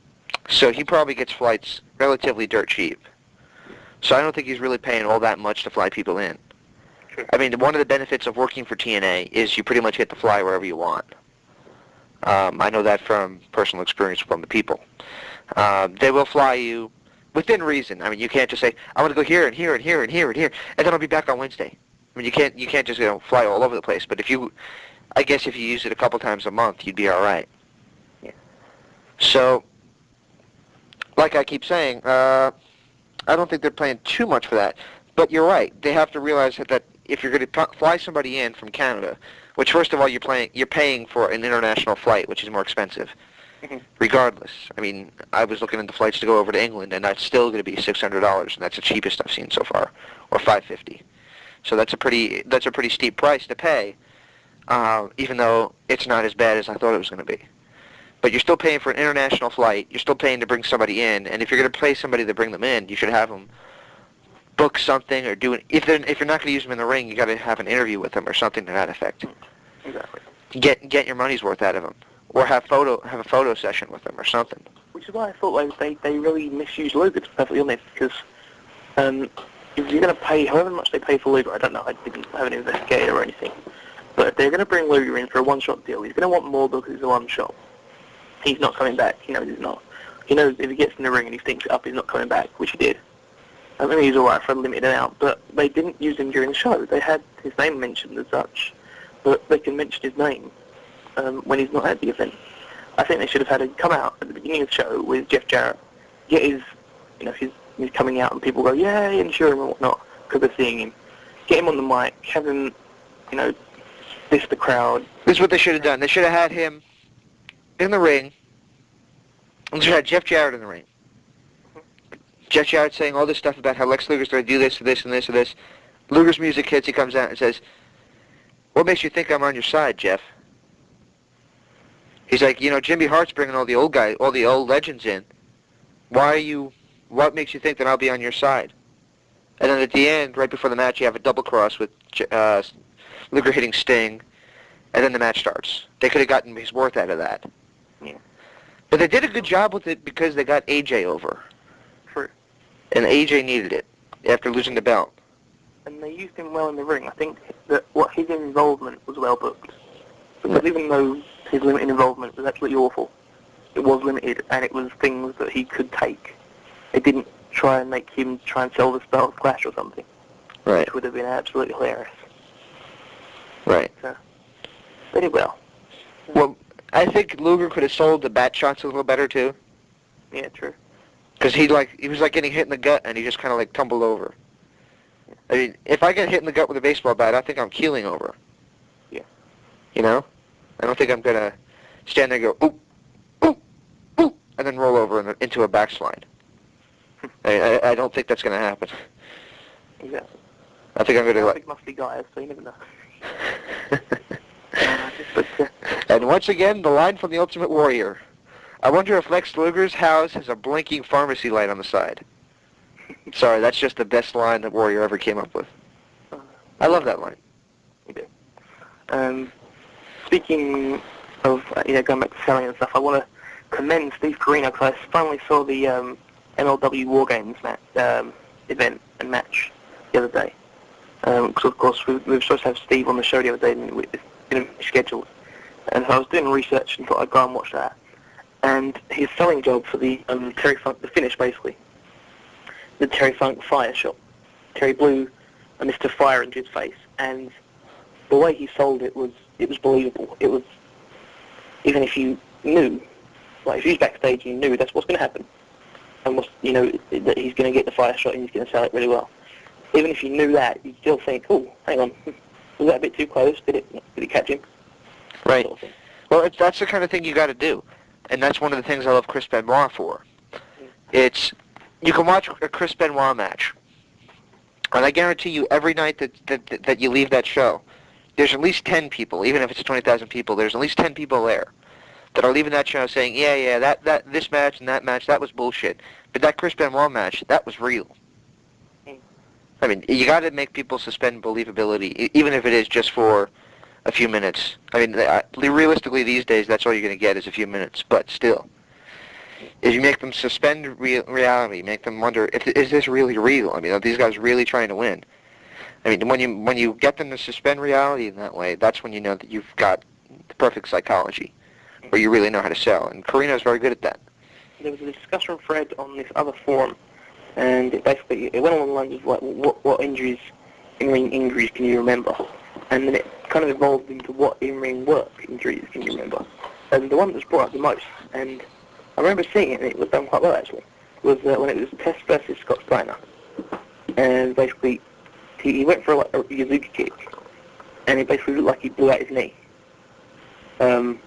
So he probably gets flights relatively dirt cheap. So I don't think he's really paying all that much to fly people in. Sure. I mean, one of the benefits of working for TNA is you pretty much get to fly wherever you want. I know that from personal experience from the people. They will fly you within reason. I mean, you can't just say, I want to go here and here and here and here and here, and then I'll be back on Wednesday. I mean, you can't just fly all over the place. But I guess if you use it a couple times a month, you'd be all right. Yeah. So, like I keep saying, I don't think they're paying too much for that. But you're right. They have to realize that if you're going to fly somebody in from Canada, which first of all you're paying for an international flight, which is more expensive. Regardless, I mean, I was looking into flights to go over to England, and that's still going to be $600, and that's the cheapest I've seen so far, or $550. So that's a pretty steep price to pay, even though it's not as bad as I thought it was going to be. But you're still paying for an international flight. You're still paying to bring somebody in, and if you're going to pay somebody to bring them in, you should have them book something or do it. If you're not going to use them in the ring, you got to have an interview with them or something to that effect. Exactly. Get your money's worth out of them. Or have a photo session with them or something. Which is why I thought they really misused Luger, to be perfectly honest, because if you're going to pay however much they pay for Luger, I don't know, I haven't investigated or anything, but if they're going to bring Luger in for a one-shot deal, he's going to want more because it's a one-shot. He's not coming back. He knows he's not. He knows if he gets in the ring and he stinks it up, he's not coming back, which he did. I mean, he's alright for a limited amount, but they didn't use him during the show. They had his name mentioned as such, but they can mention his name when he's not at the event. I think they should have had him come out at the beginning of the show with Jeff Jarrett, get his coming out and people go, yay, and cheer him and whatnot, because they're seeing him. Get him on the mic, have him, diss the crowd. This is what they should have done. They should have had him in the ring, and they should have had Jeff Jarrett in the ring. Jeff Jarrett saying all this stuff about how Lex Luger's going to do this and this and this and this. Luger's music hits, he comes out and says, what makes you think I'm on your side, Jeff? He's like, Jimmy Hart's bringing all the old legends in. What makes you think that I'll be on your side? And then at the end, right before the match, you have a double cross with Luger hitting Sting, and then the match starts. They could have gotten his worth out of that. Yeah. But they did a good job with it because they got AJ over. True. And AJ needed it after losing the belt. And they used him well in the ring. I think that his involvement was well booked. Because even though his limited involvement was absolutely awful, it was limited, and it was things that he could take. It didn't try and make him try and sell the Styles Clash or something. Right. Which would have been absolutely hilarious. Right. So, they did well. Well, I think Luger could have sold the bat shots a little better, too. Yeah, true. Because he was like getting hit in the gut, and he just kind of like tumbled over. I mean, if I get hit in the gut with a baseball bat, I think I'm keeling over. Yeah. You know? I don't think I'm going to stand there and go, oop, oop, oop, and then roll over into a backslide. I don't think that's going to happen. Exactly. I think I'm going to Big musty guys, so you never know. And once again, the line from the Ultimate Warrior. I wonder if Lex Luger's house has a blinking pharmacy light on the side. Sorry, that's just the best line that Warrior ever came up with. I love that line. You do. Speaking of going back to selling and stuff, I want to commend Steve Corino because I finally saw the MLW War Games event and match the other day. Because of course we were supposed to have Steve on the show the other day, and it's been scheduled. And so I was doing research and thought I'd go and watch that. And his selling job for the Terry Funk, the finish basically, the Terry Funk fire shot. Terry blew a Mr. Fire into his face, and the way he sold it was believable. It was, even if you knew, like if you was backstage and you knew that's what's going to happen, and that he's going to get the fire shot and he's going to sell it really well. Even if you knew that, you'd still think, oh, hang on, was that a bit too close? Did it catch him? Right. Sort of thing. Well, that's the kind of thing you got to do, and that's one of the things I love Chris Benoit for. You can watch a Chris Benoit match, and I guarantee you every night that you leave that show, there's at least 10 people, even if it's 20,000 people, there's at least 10 people there that are leaving that show saying, yeah, this match and that match, that was bullshit. But that Chris Benoit match, that was real. I mean, you got to make people suspend believability, even if it is just for a few minutes. I mean, realistically these days, that's all you're going to get is a few minutes, but still. If you make them suspend reality, make them wonder, is this really real? I mean, are these guys really trying to win? I mean, when you get them to suspend reality in that way, that's when you know that you've got the perfect psychology, or you really know how to sell. And Corino's very good at that. There was a discussion thread on this other forum, and it went along the lines of like, what injuries, in-ring injuries can you remember? And then it kind of evolved into what in-ring work injuries can you remember? And the one that was brought up the most, and I remember seeing it, and it was done quite well actually, was when it was Test versus Scott Steiner. And basically, he went for like a Yuzuki kick, and it basically looked like he blew out his knee. And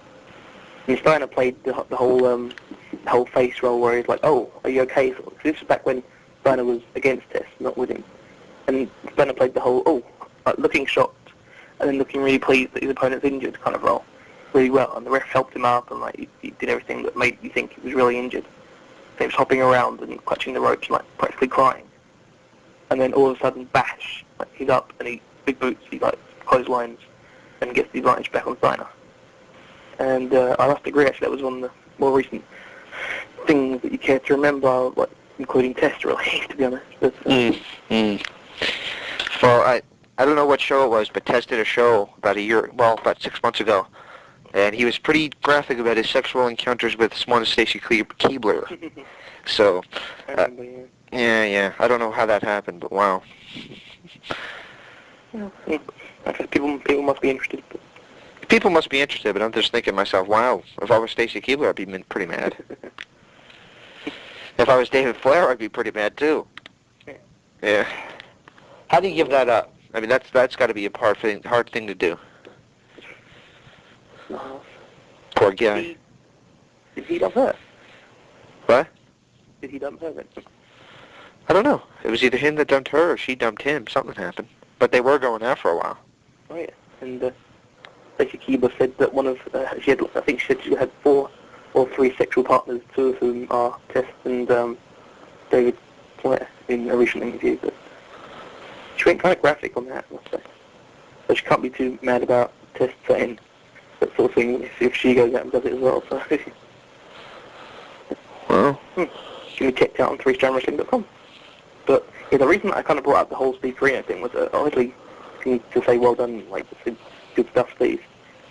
Steiner played the whole face roll where he's like, oh, are you okay? So this was back when Steiner was against Test, not with him. And Steiner played the whole, looking shocked, and then looking really pleased that his opponent's injured kind of role really well. And the ref helped him up, and like he did everything that made you think he was really injured. So he was hopping around and clutching the ropes and like practically crying. And then all of a sudden, bash, like he's up and he big boots, he like clotheslines and gets the advantage back on Steiner. And I must agree, actually, that was one of the more recent things that you care to remember, like including Test, really, to be honest. But, Well, I don't know what show it was, but Test did a show about 6 months ago, and he was pretty graphic about his sexual encounters with one Stacy Keibler. So, yeah, I don't know how that happened, but wow. I guess people must be interested. People must be interested, but I'm just thinking to myself, wow, if I was Stacy Keibler, I'd be pretty mad. If I was David Flair, I'd be pretty mad too. Yeah. How do you give that up? I mean, that's got to be a hard thing to do. Poor guy. Did he dump her? What? Did he dump her then? I don't know. It was either him that dumped her or she dumped him. Something happened. But they were going out for a while. Oh yeah. And Stacy Keibler said that I think she said she had 4 or 3 sexual partners, 2 of whom are Test and David Flair in a recent interview. But she went kind of graphic on that, I must say. So she can't be too mad about Test saying that sort of thing if she goes out and does it as well. So Well, she can be checked out on 3strandwrestling.com. But yeah, the reason I kind of brought up the whole Steve Corino thing was obviously to say well done, like good stuff, Steve.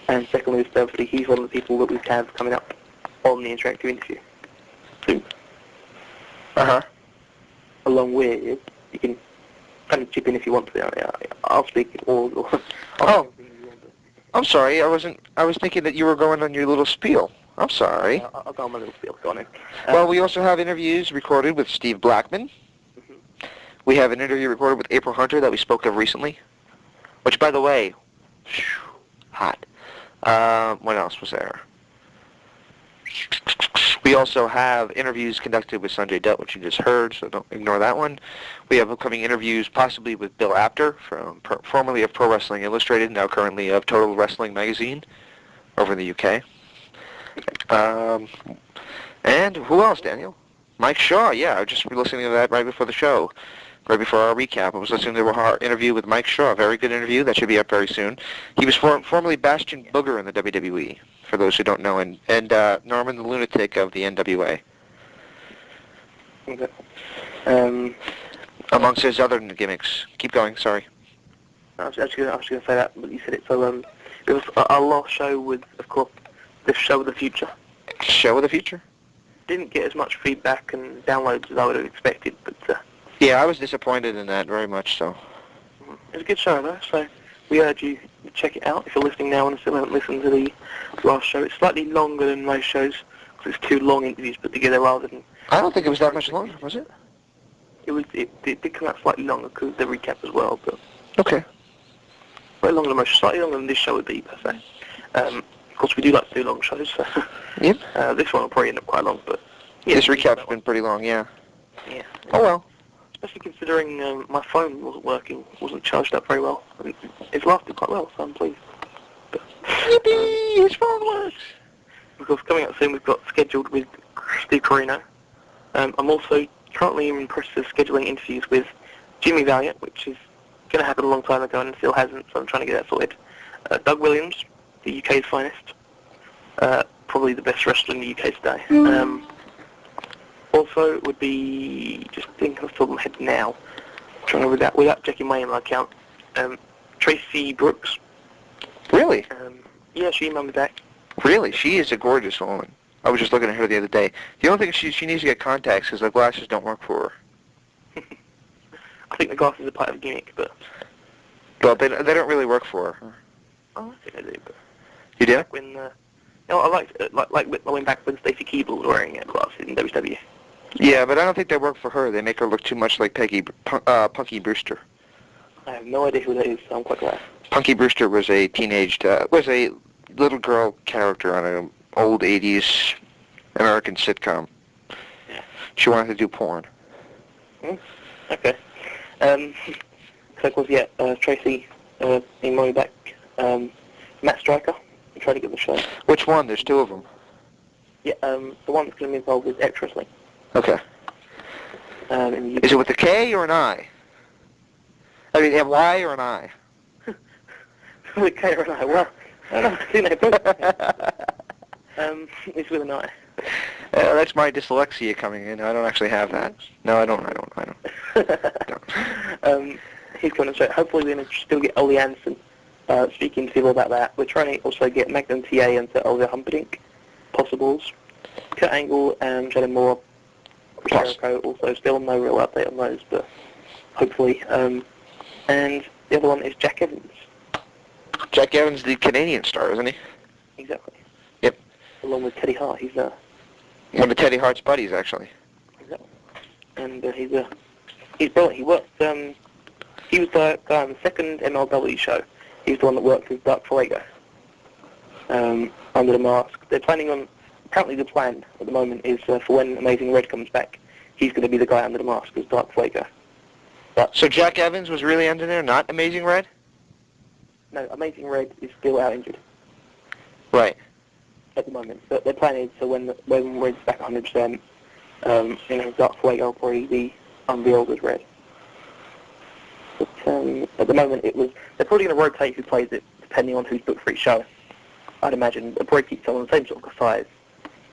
And secondly, is obviously he's one of the people that we have coming up on the interactive interview soon. Along with, you can kind of chip in if you want to. I'll speak or oh, I'm sorry. I was thinking that you were going on your little spiel. I'm sorry. I'll go on my little spiel. Go on in. Well, we also have interviews recorded with Steve Blackman. We have an interview recorded with April Hunter that we spoke of recently, which, by the way, hot. What else was there? We also have interviews conducted with Sonjay Dutt, which you just heard, so don't ignore that one. We have upcoming interviews possibly with Bill Apter, formerly of Pro Wrestling Illustrated, now currently of Total Wrestling Magazine over in the UK. And who else, Daniel? Mike Shaw, yeah, I was just listening to that right before the show, right before our recap. I was listening to our interview with Mike Shaw, a very good interview. That should be up very soon. He was formerly Bastion Booger in the WWE, for those who don't know, and Norman the Lunatic of the NWA. Okay. Amongst his other gimmicks. Keep going, sorry. I was actually going to say that, but you said it. So it was our last show with, of course, the Show of the Future. Show of the Future? Didn't get as much feedback and downloads as I would have expected, but... yeah, I was disappointed in that very much, so... It was a good show, though, so we urge you to check it out if you're listening now and still haven't listened to the last show. It's slightly longer than most shows, because it's 2 long interviews put together rather than... I don't think it was that much longer, was it? It did come out slightly longer because of the recap as well, but... Okay. Slightly longer than this show would be, per se. Of course, we do like to do long shows, so... Yep. This one will probably end up quite long, but... Yeah, this recap's been pretty long, yeah. Yeah. Oh, well. Especially considering my phone wasn't charged up very well. I mean, it's lasted quite well, so I'm pleased. But, yippee! His phone works! Because coming up soon, we've got scheduled with Steve Corino. I'm also currently in the process of scheduling interviews with Jimmy Valiant, which is going to happen a long time ago and still hasn't, so I'm trying to get that sorted. Doug Williams, the UK's finest. Probably the best wrestler in the UK today. Also, would be, just thinking off the top of my head now, trying to without checking my email account, Tracy Brooks. Really? Yeah, she emailed me back. Really? She is a gorgeous woman. I was just looking at her the other day. The only thing she needs to get contacts because the glasses don't work for her. I think the glasses are part of a gimmick, but... Well, they don't really work for her. Oh, I think I do, but... You do? Back when, I liked when back when Stacey Keebler was wearing glasses in WCW. Yeah, but I don't think they work for her. They make her look too much like Punky Brewster. I have no idea who that is, so I'm quite glad. Punky Brewster was a was a little girl character on an old 80s American sitcom. Yeah. She wanted to do porn. Okay. So of course, yeah, Tracy emailed me back. Matt Striker, I'm trying to get the show. Which one? There's 2 of them. Yeah, the one that's going to be involved with X Wrestling. Okay. Is it with a K or an I? I mean, a Y or an I? With a K or an I? Well, I don't know. I think they both. It's with an I. That's my dyslexia coming in. I don't actually have that. No, I don't. He's going to show. Hopefully we're going to still get Ole Anderson speaking to people about that. We're trying to also get Magnum TA into Oliver Humperdinck, Possibles, Kurt Angle and Jalen Moore, Jericho. Also, still no real update on those, but hopefully. And the other one is Jack Evans. Jack Evans, the Canadian star, isn't he? Exactly. Yep. Along with Teddy Hart, he's one of Teddy Hart's buddies, actually. Exactly. And he's brilliant. He worked. He was the guy on the second MLW show. He's the one that worked with Dark Fuego. Under the Mask. They're planning on. Apparently, the plan at the moment is for when Amazing Red comes back, he's going to be the guy under the mask as Dark Fuego. But so Jack Evans was really under there, not Amazing Red? No, Amazing Red is still out injured. Right. At the moment, but their plan is so when Red's back 100%, Dark Fuego will probably be unveiled as Red. But at the moment, they're probably going to rotate who plays it depending on who's booked for each show. I'd imagine they'll probably keep someone the same sort of size,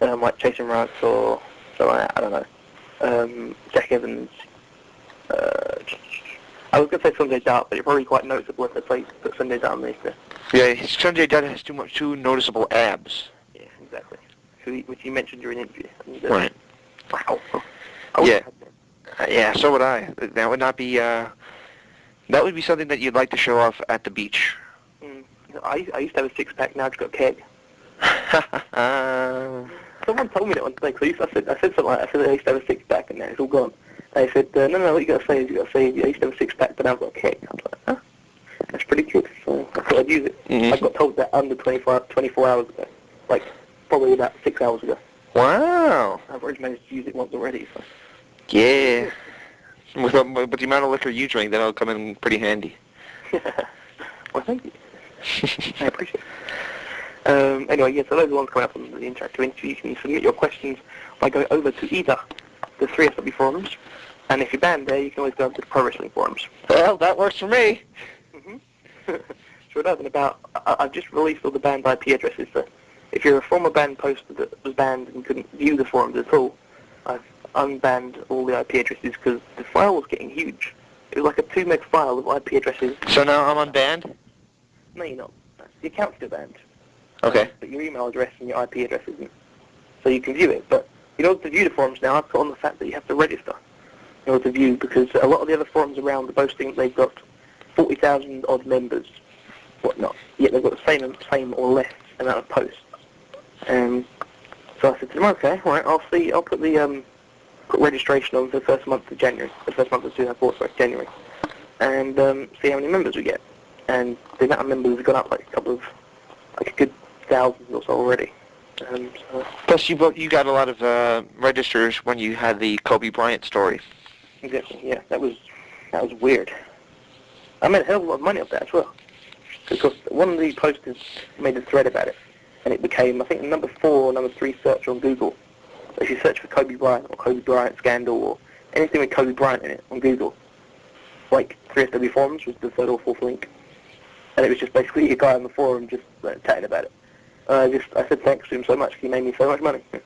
like Jason Rance or something like that, I don't know. Jack Evans. I was going to say Sonjay Dutt, but it's probably quite noticeable if they put Sonjay Dutt on there. Yeah, Sonjay Dutt has too noticeable abs. Yeah, exactly. Which you mentioned during an interview. And, right. Wow. Yeah, so would I. That would not be, that would be something that you'd like to show off at the beach. I used to have a six-pack, now I've got a keg. Someone told me that one day, because I said something like that. I said I used to have a six-pack and now it's all gone. They said, no, what you got to say is I used to have a six-pack, but now I've got a keg. I was like, huh? That's pretty good, so I thought I'd use it. I got told that under 24 hours ago. Like, probably about 6 hours ago. Wow. I've already managed to use it once already, so. Yeah. With the amount of liquor you drink, that'll come in pretty handy. Well, thank you. I appreciate it. Anyway, yeah, so those are the ones coming up on the interactive interview. You can submit your questions by going over to either the 3SW forums, and if you're banned there, you can always go over to the Pro Wrestling forums. Well, that works for me. Sure does. And I've just released all the banned IP addresses, so if you're a former band poster that was banned and couldn't view the forums at all, I've unbanned all the IP addresses because the file was getting huge. It was like a 2 meg file of IP addresses. So now I'm unbanned? No, you're not. The account's still banned. Okay. But your email address and your IP address isn't. So you can view it. But in order to view the forums now, I've put on the fact that you have to register in order to view, because a lot of the other forums around are boasting they've got 40,000 odd members, whatnot. Yet they've got the same or less amount of posts. So I said to them, okay, all right, I'll put the put registration on for the first month of January, the first month of 2004, January, and see how many members we get. And the amount of members has gone up like a good 1,000 or so already. So plus you got a lot of registers when you had the Kobe Bryant story. Exactly, yeah, that was weird. I made a hell of a lot of money off that as well, because one of the posters made a thread about it, and it became, I think, number 4 or number 3 search on Google. If you search for Kobe Bryant or Kobe Bryant scandal or anything with Kobe Bryant in it on Google, like 3SW forums was the 3rd or 4th link, and it was just basically a guy on the forum just chatting about it. I said thanks to him so much, he made me so much money. It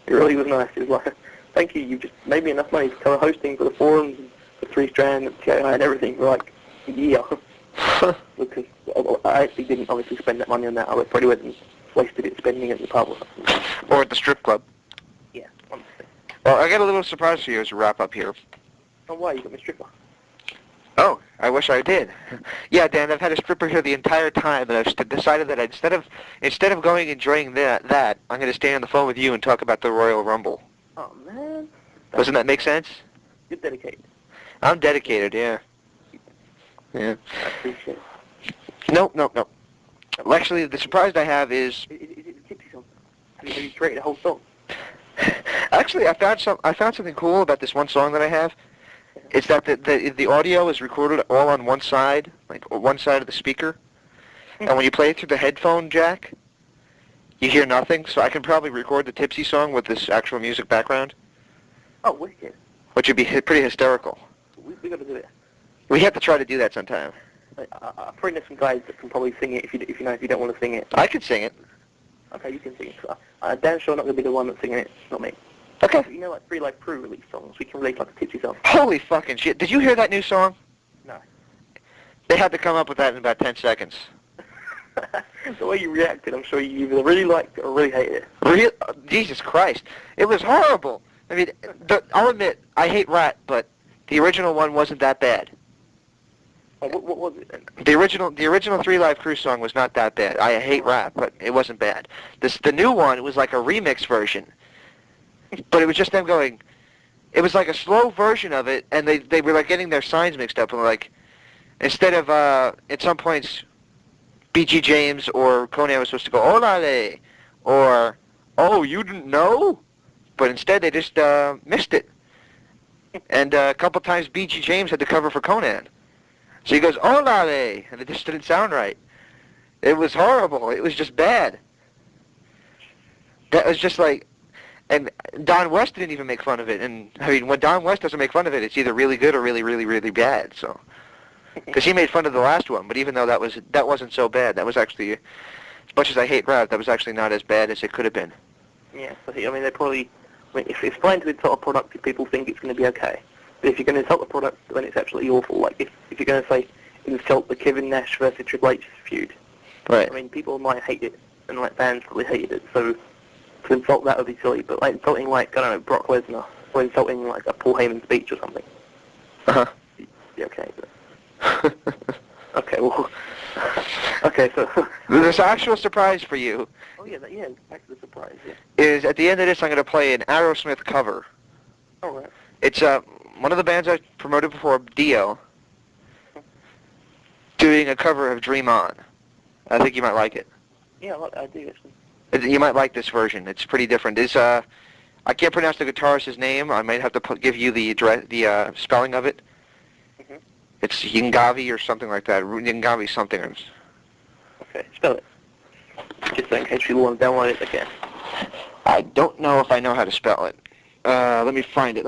really was nice. It was like, thank you, you just made me enough money to cover hosting for the forums and for 3Strand and TAI and everything. We're like, yeah. Because I actually didn't obviously spend that money on that. I probably went and wasted it spending it at the pub or something. Or at the strip club. Yeah, honestly. Well, I got a little surprise for you as a wrap up here. Oh, why? You got me a stripper? Oh, I wish I did. Yeah, Dan, I've had a stripper here the entire time, and I've decided that instead of going and enjoying that, I'm going to stay on the phone with you and talk about the Royal Rumble. Oh, man. Doesn't that make sense? You're dedicated. I'm dedicated, yeah. Yeah. I appreciate it. No. Well, actually, the surprise I have is... Is it the Tipsy song? Have you created a whole song? Actually, I found something cool about this one song that I have. It's that the audio is recorded all on one side, like one side of the speaker. And when you play it through the headphone jack, you hear nothing. So I can probably record the Tipsy song with this actual music background. Oh, wicked. Which would be pretty hysterical. We got to do it. We have to try to do that sometime. I probably know some guys that can probably sing it if you don't want to sing it. I could sing it. Okay, you can sing it. Dan's sure not going to be the one that's singing it, not me. Okay. You know, like Free Like Prue release songs. We can release like a Tipsy song. Holy fucking shit. Did you hear that new song? No. They had to come up with that in about 10 seconds. The way you reacted, I'm sure you either really liked it or really hated it. Jesus Christ. It was horrible. I mean, I'll admit, I hate Rat, but the original one wasn't that bad. Oh, what was it then? The original 3 Live Crew song was not that bad. I hate Rat, but it wasn't bad. The new one, it was like a remix version. But it was just them going, it was like a slow version of it, and they were like getting their signs mixed up, and like, instead of, at some points, B.G. James or Conan was supposed to go, Olale, or, oh, you didn't know? But instead they just missed it. And a couple times B.G. James had to cover for Conan. So he goes, Olale, and it just didn't sound right. It was horrible. It was just bad. That was just like, and Don West didn't even make fun of it. And I mean, when Don West doesn't make fun of it, it's either really good or really, really, really bad. So Because he made fun of the last one, but even though that wasn't so bad, that was actually, as much as I hate rap, that was actually not as bad as it could have been. Yeah, I mean, they probably, if it's fine to insult a product if people think it's going to be okay, but if you're going to insult the product when it's absolutely awful, like if you're going to say, insult the Kevin Nash versus Triple H feud, Right. I mean, people might hate it, and like fans probably hated it, so to insult that would be silly, but like insulting like, I don't know, Brock Lesnar, or insulting like a Paul Heyman speech or something. Uh-huh. Yeah, okay, but... okay, well... okay, so... There's an actual surprise for you. Oh, yeah, back to the surprise, yeah. Is at the end of this, I'm going to play an Aerosmith cover. All right. It's one of the bands I promoted before, Dio, doing a cover of Dream On. I think you might like it. Yeah, I do, actually. You might like this version. It's pretty different. It's I can't pronounce the guitarist's name. I might have to give you the spelling of it. Mm-hmm. It's Yingavi or something like that. Yingavi something. Okay, spell it. Just in case people want to download it, they can. I don't know if I know how to spell it. Let me find it.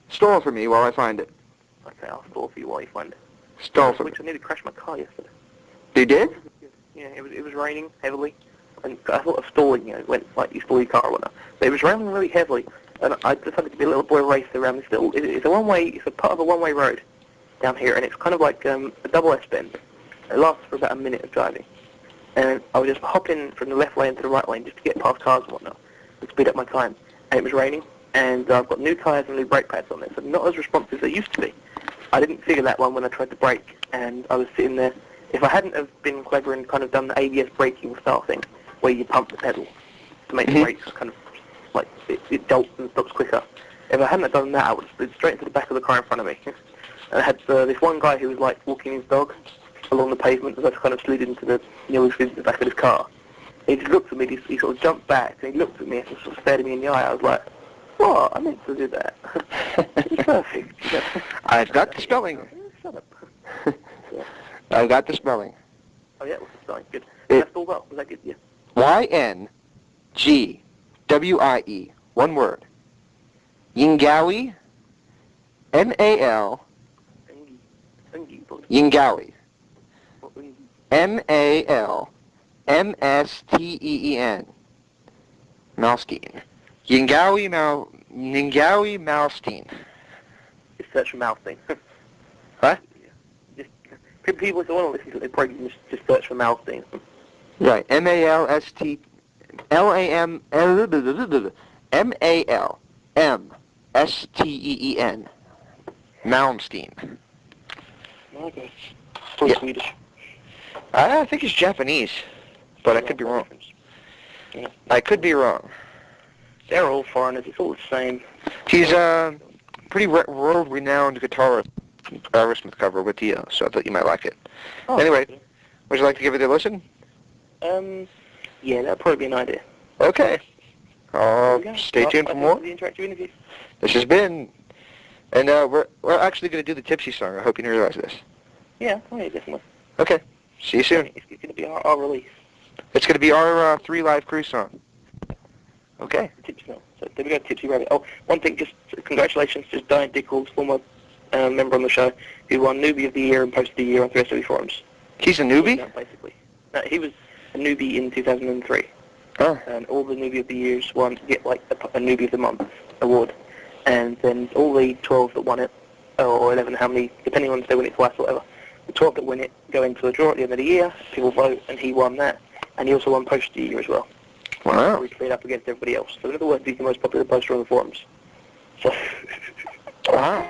Stall for me while I find it. Okay, I'll stall for you while you find it. Stall for me. I nearly crashed my car yesterday. You did? Yeah, it was raining heavily, and I thought of stalling, when like you stall your car or whatnot. But it was raining really heavily, and I decided to be a little boy race around this little. It's a part of a one-way road down here, and it's kind of like a double S bend. It lasts for about a minute of driving, and I would just hop in from the left lane to the right lane just to get past cars and whatnot, to speed up my time. And it was raining, and I've got new tyres and new brake pads on it, so not as responsive as they used to be. I didn't figure that one when I tried to brake, and I was sitting there. If I hadn't have been clever and kind of done the ABS braking style thing, where you pump the pedal to make the brakes kind of like it jolts and stops quicker. If I hadn't have done that, I would have slid straight into the back of the car in front of me. And I had this one guy who was like walking his dog along the pavement as I kind of slid into the back of his car. He just looked at me. He sort of jumped back and he looked at me and sort of stared at me in the eye. I was like, "What? I meant to do that. It's perfect." I've got the spelling. Shut up. Yeah. I've got the spelling. Oh yeah, what's the spelling? Good. That's all well. Was that good? Yeah. Y-N-G-W-I-E. One word. Yingawi. M-A-L. Yingawi. M-A-L-M-S-T-E-E-N. Malstein. Yingawi Malstein. Just search for Malstein. Huh? People who want to listen to it, probably just search for Malstein. Right. M-A-L-M-A-L-M-S-T-E-E-N. Malmsteen. Okay. Probably Yeah. Swedish. I think he's Japanese, but I could be wrong. I could be wrong. They're all foreigners. It's all the same. He's a pretty world-renowned guitarist. Aerosmith cover with Dio, so I thought you might like it. Oh, anyway, okay. would you like to give it a listen? Yeah, that'd probably be an idea. Okay. Stay tuned for more. The interactive interview. This has been, and we're actually going to do the Tipsy song. I hope you realize this. Yeah, definitely. Okay. See you soon. It's going to be our release. It's going to be our 3 Live Crew song. Okay. Tipsy now. So there we go, Tipsy Rabbit. Oh, one thing, just congratulations to Diane Dickles, former member on the show, who won Newbie of the Year and Post of the Year on 3SW forums. He's a newbie? No, basically. No, he was a newbie in 2003. Oh. And all the Newbie of the Years get like a Newbie of the Month award. And then all the 12 that won it, or 11, how many, depending on if they win it twice or whatever, the 12 that win it go into a draw at the end of the year, people vote, and he won that. And he also won Post of the Year as well. Wow. So he played up against everybody else. So in other words, he's the most popular poster on the forums. So Wow.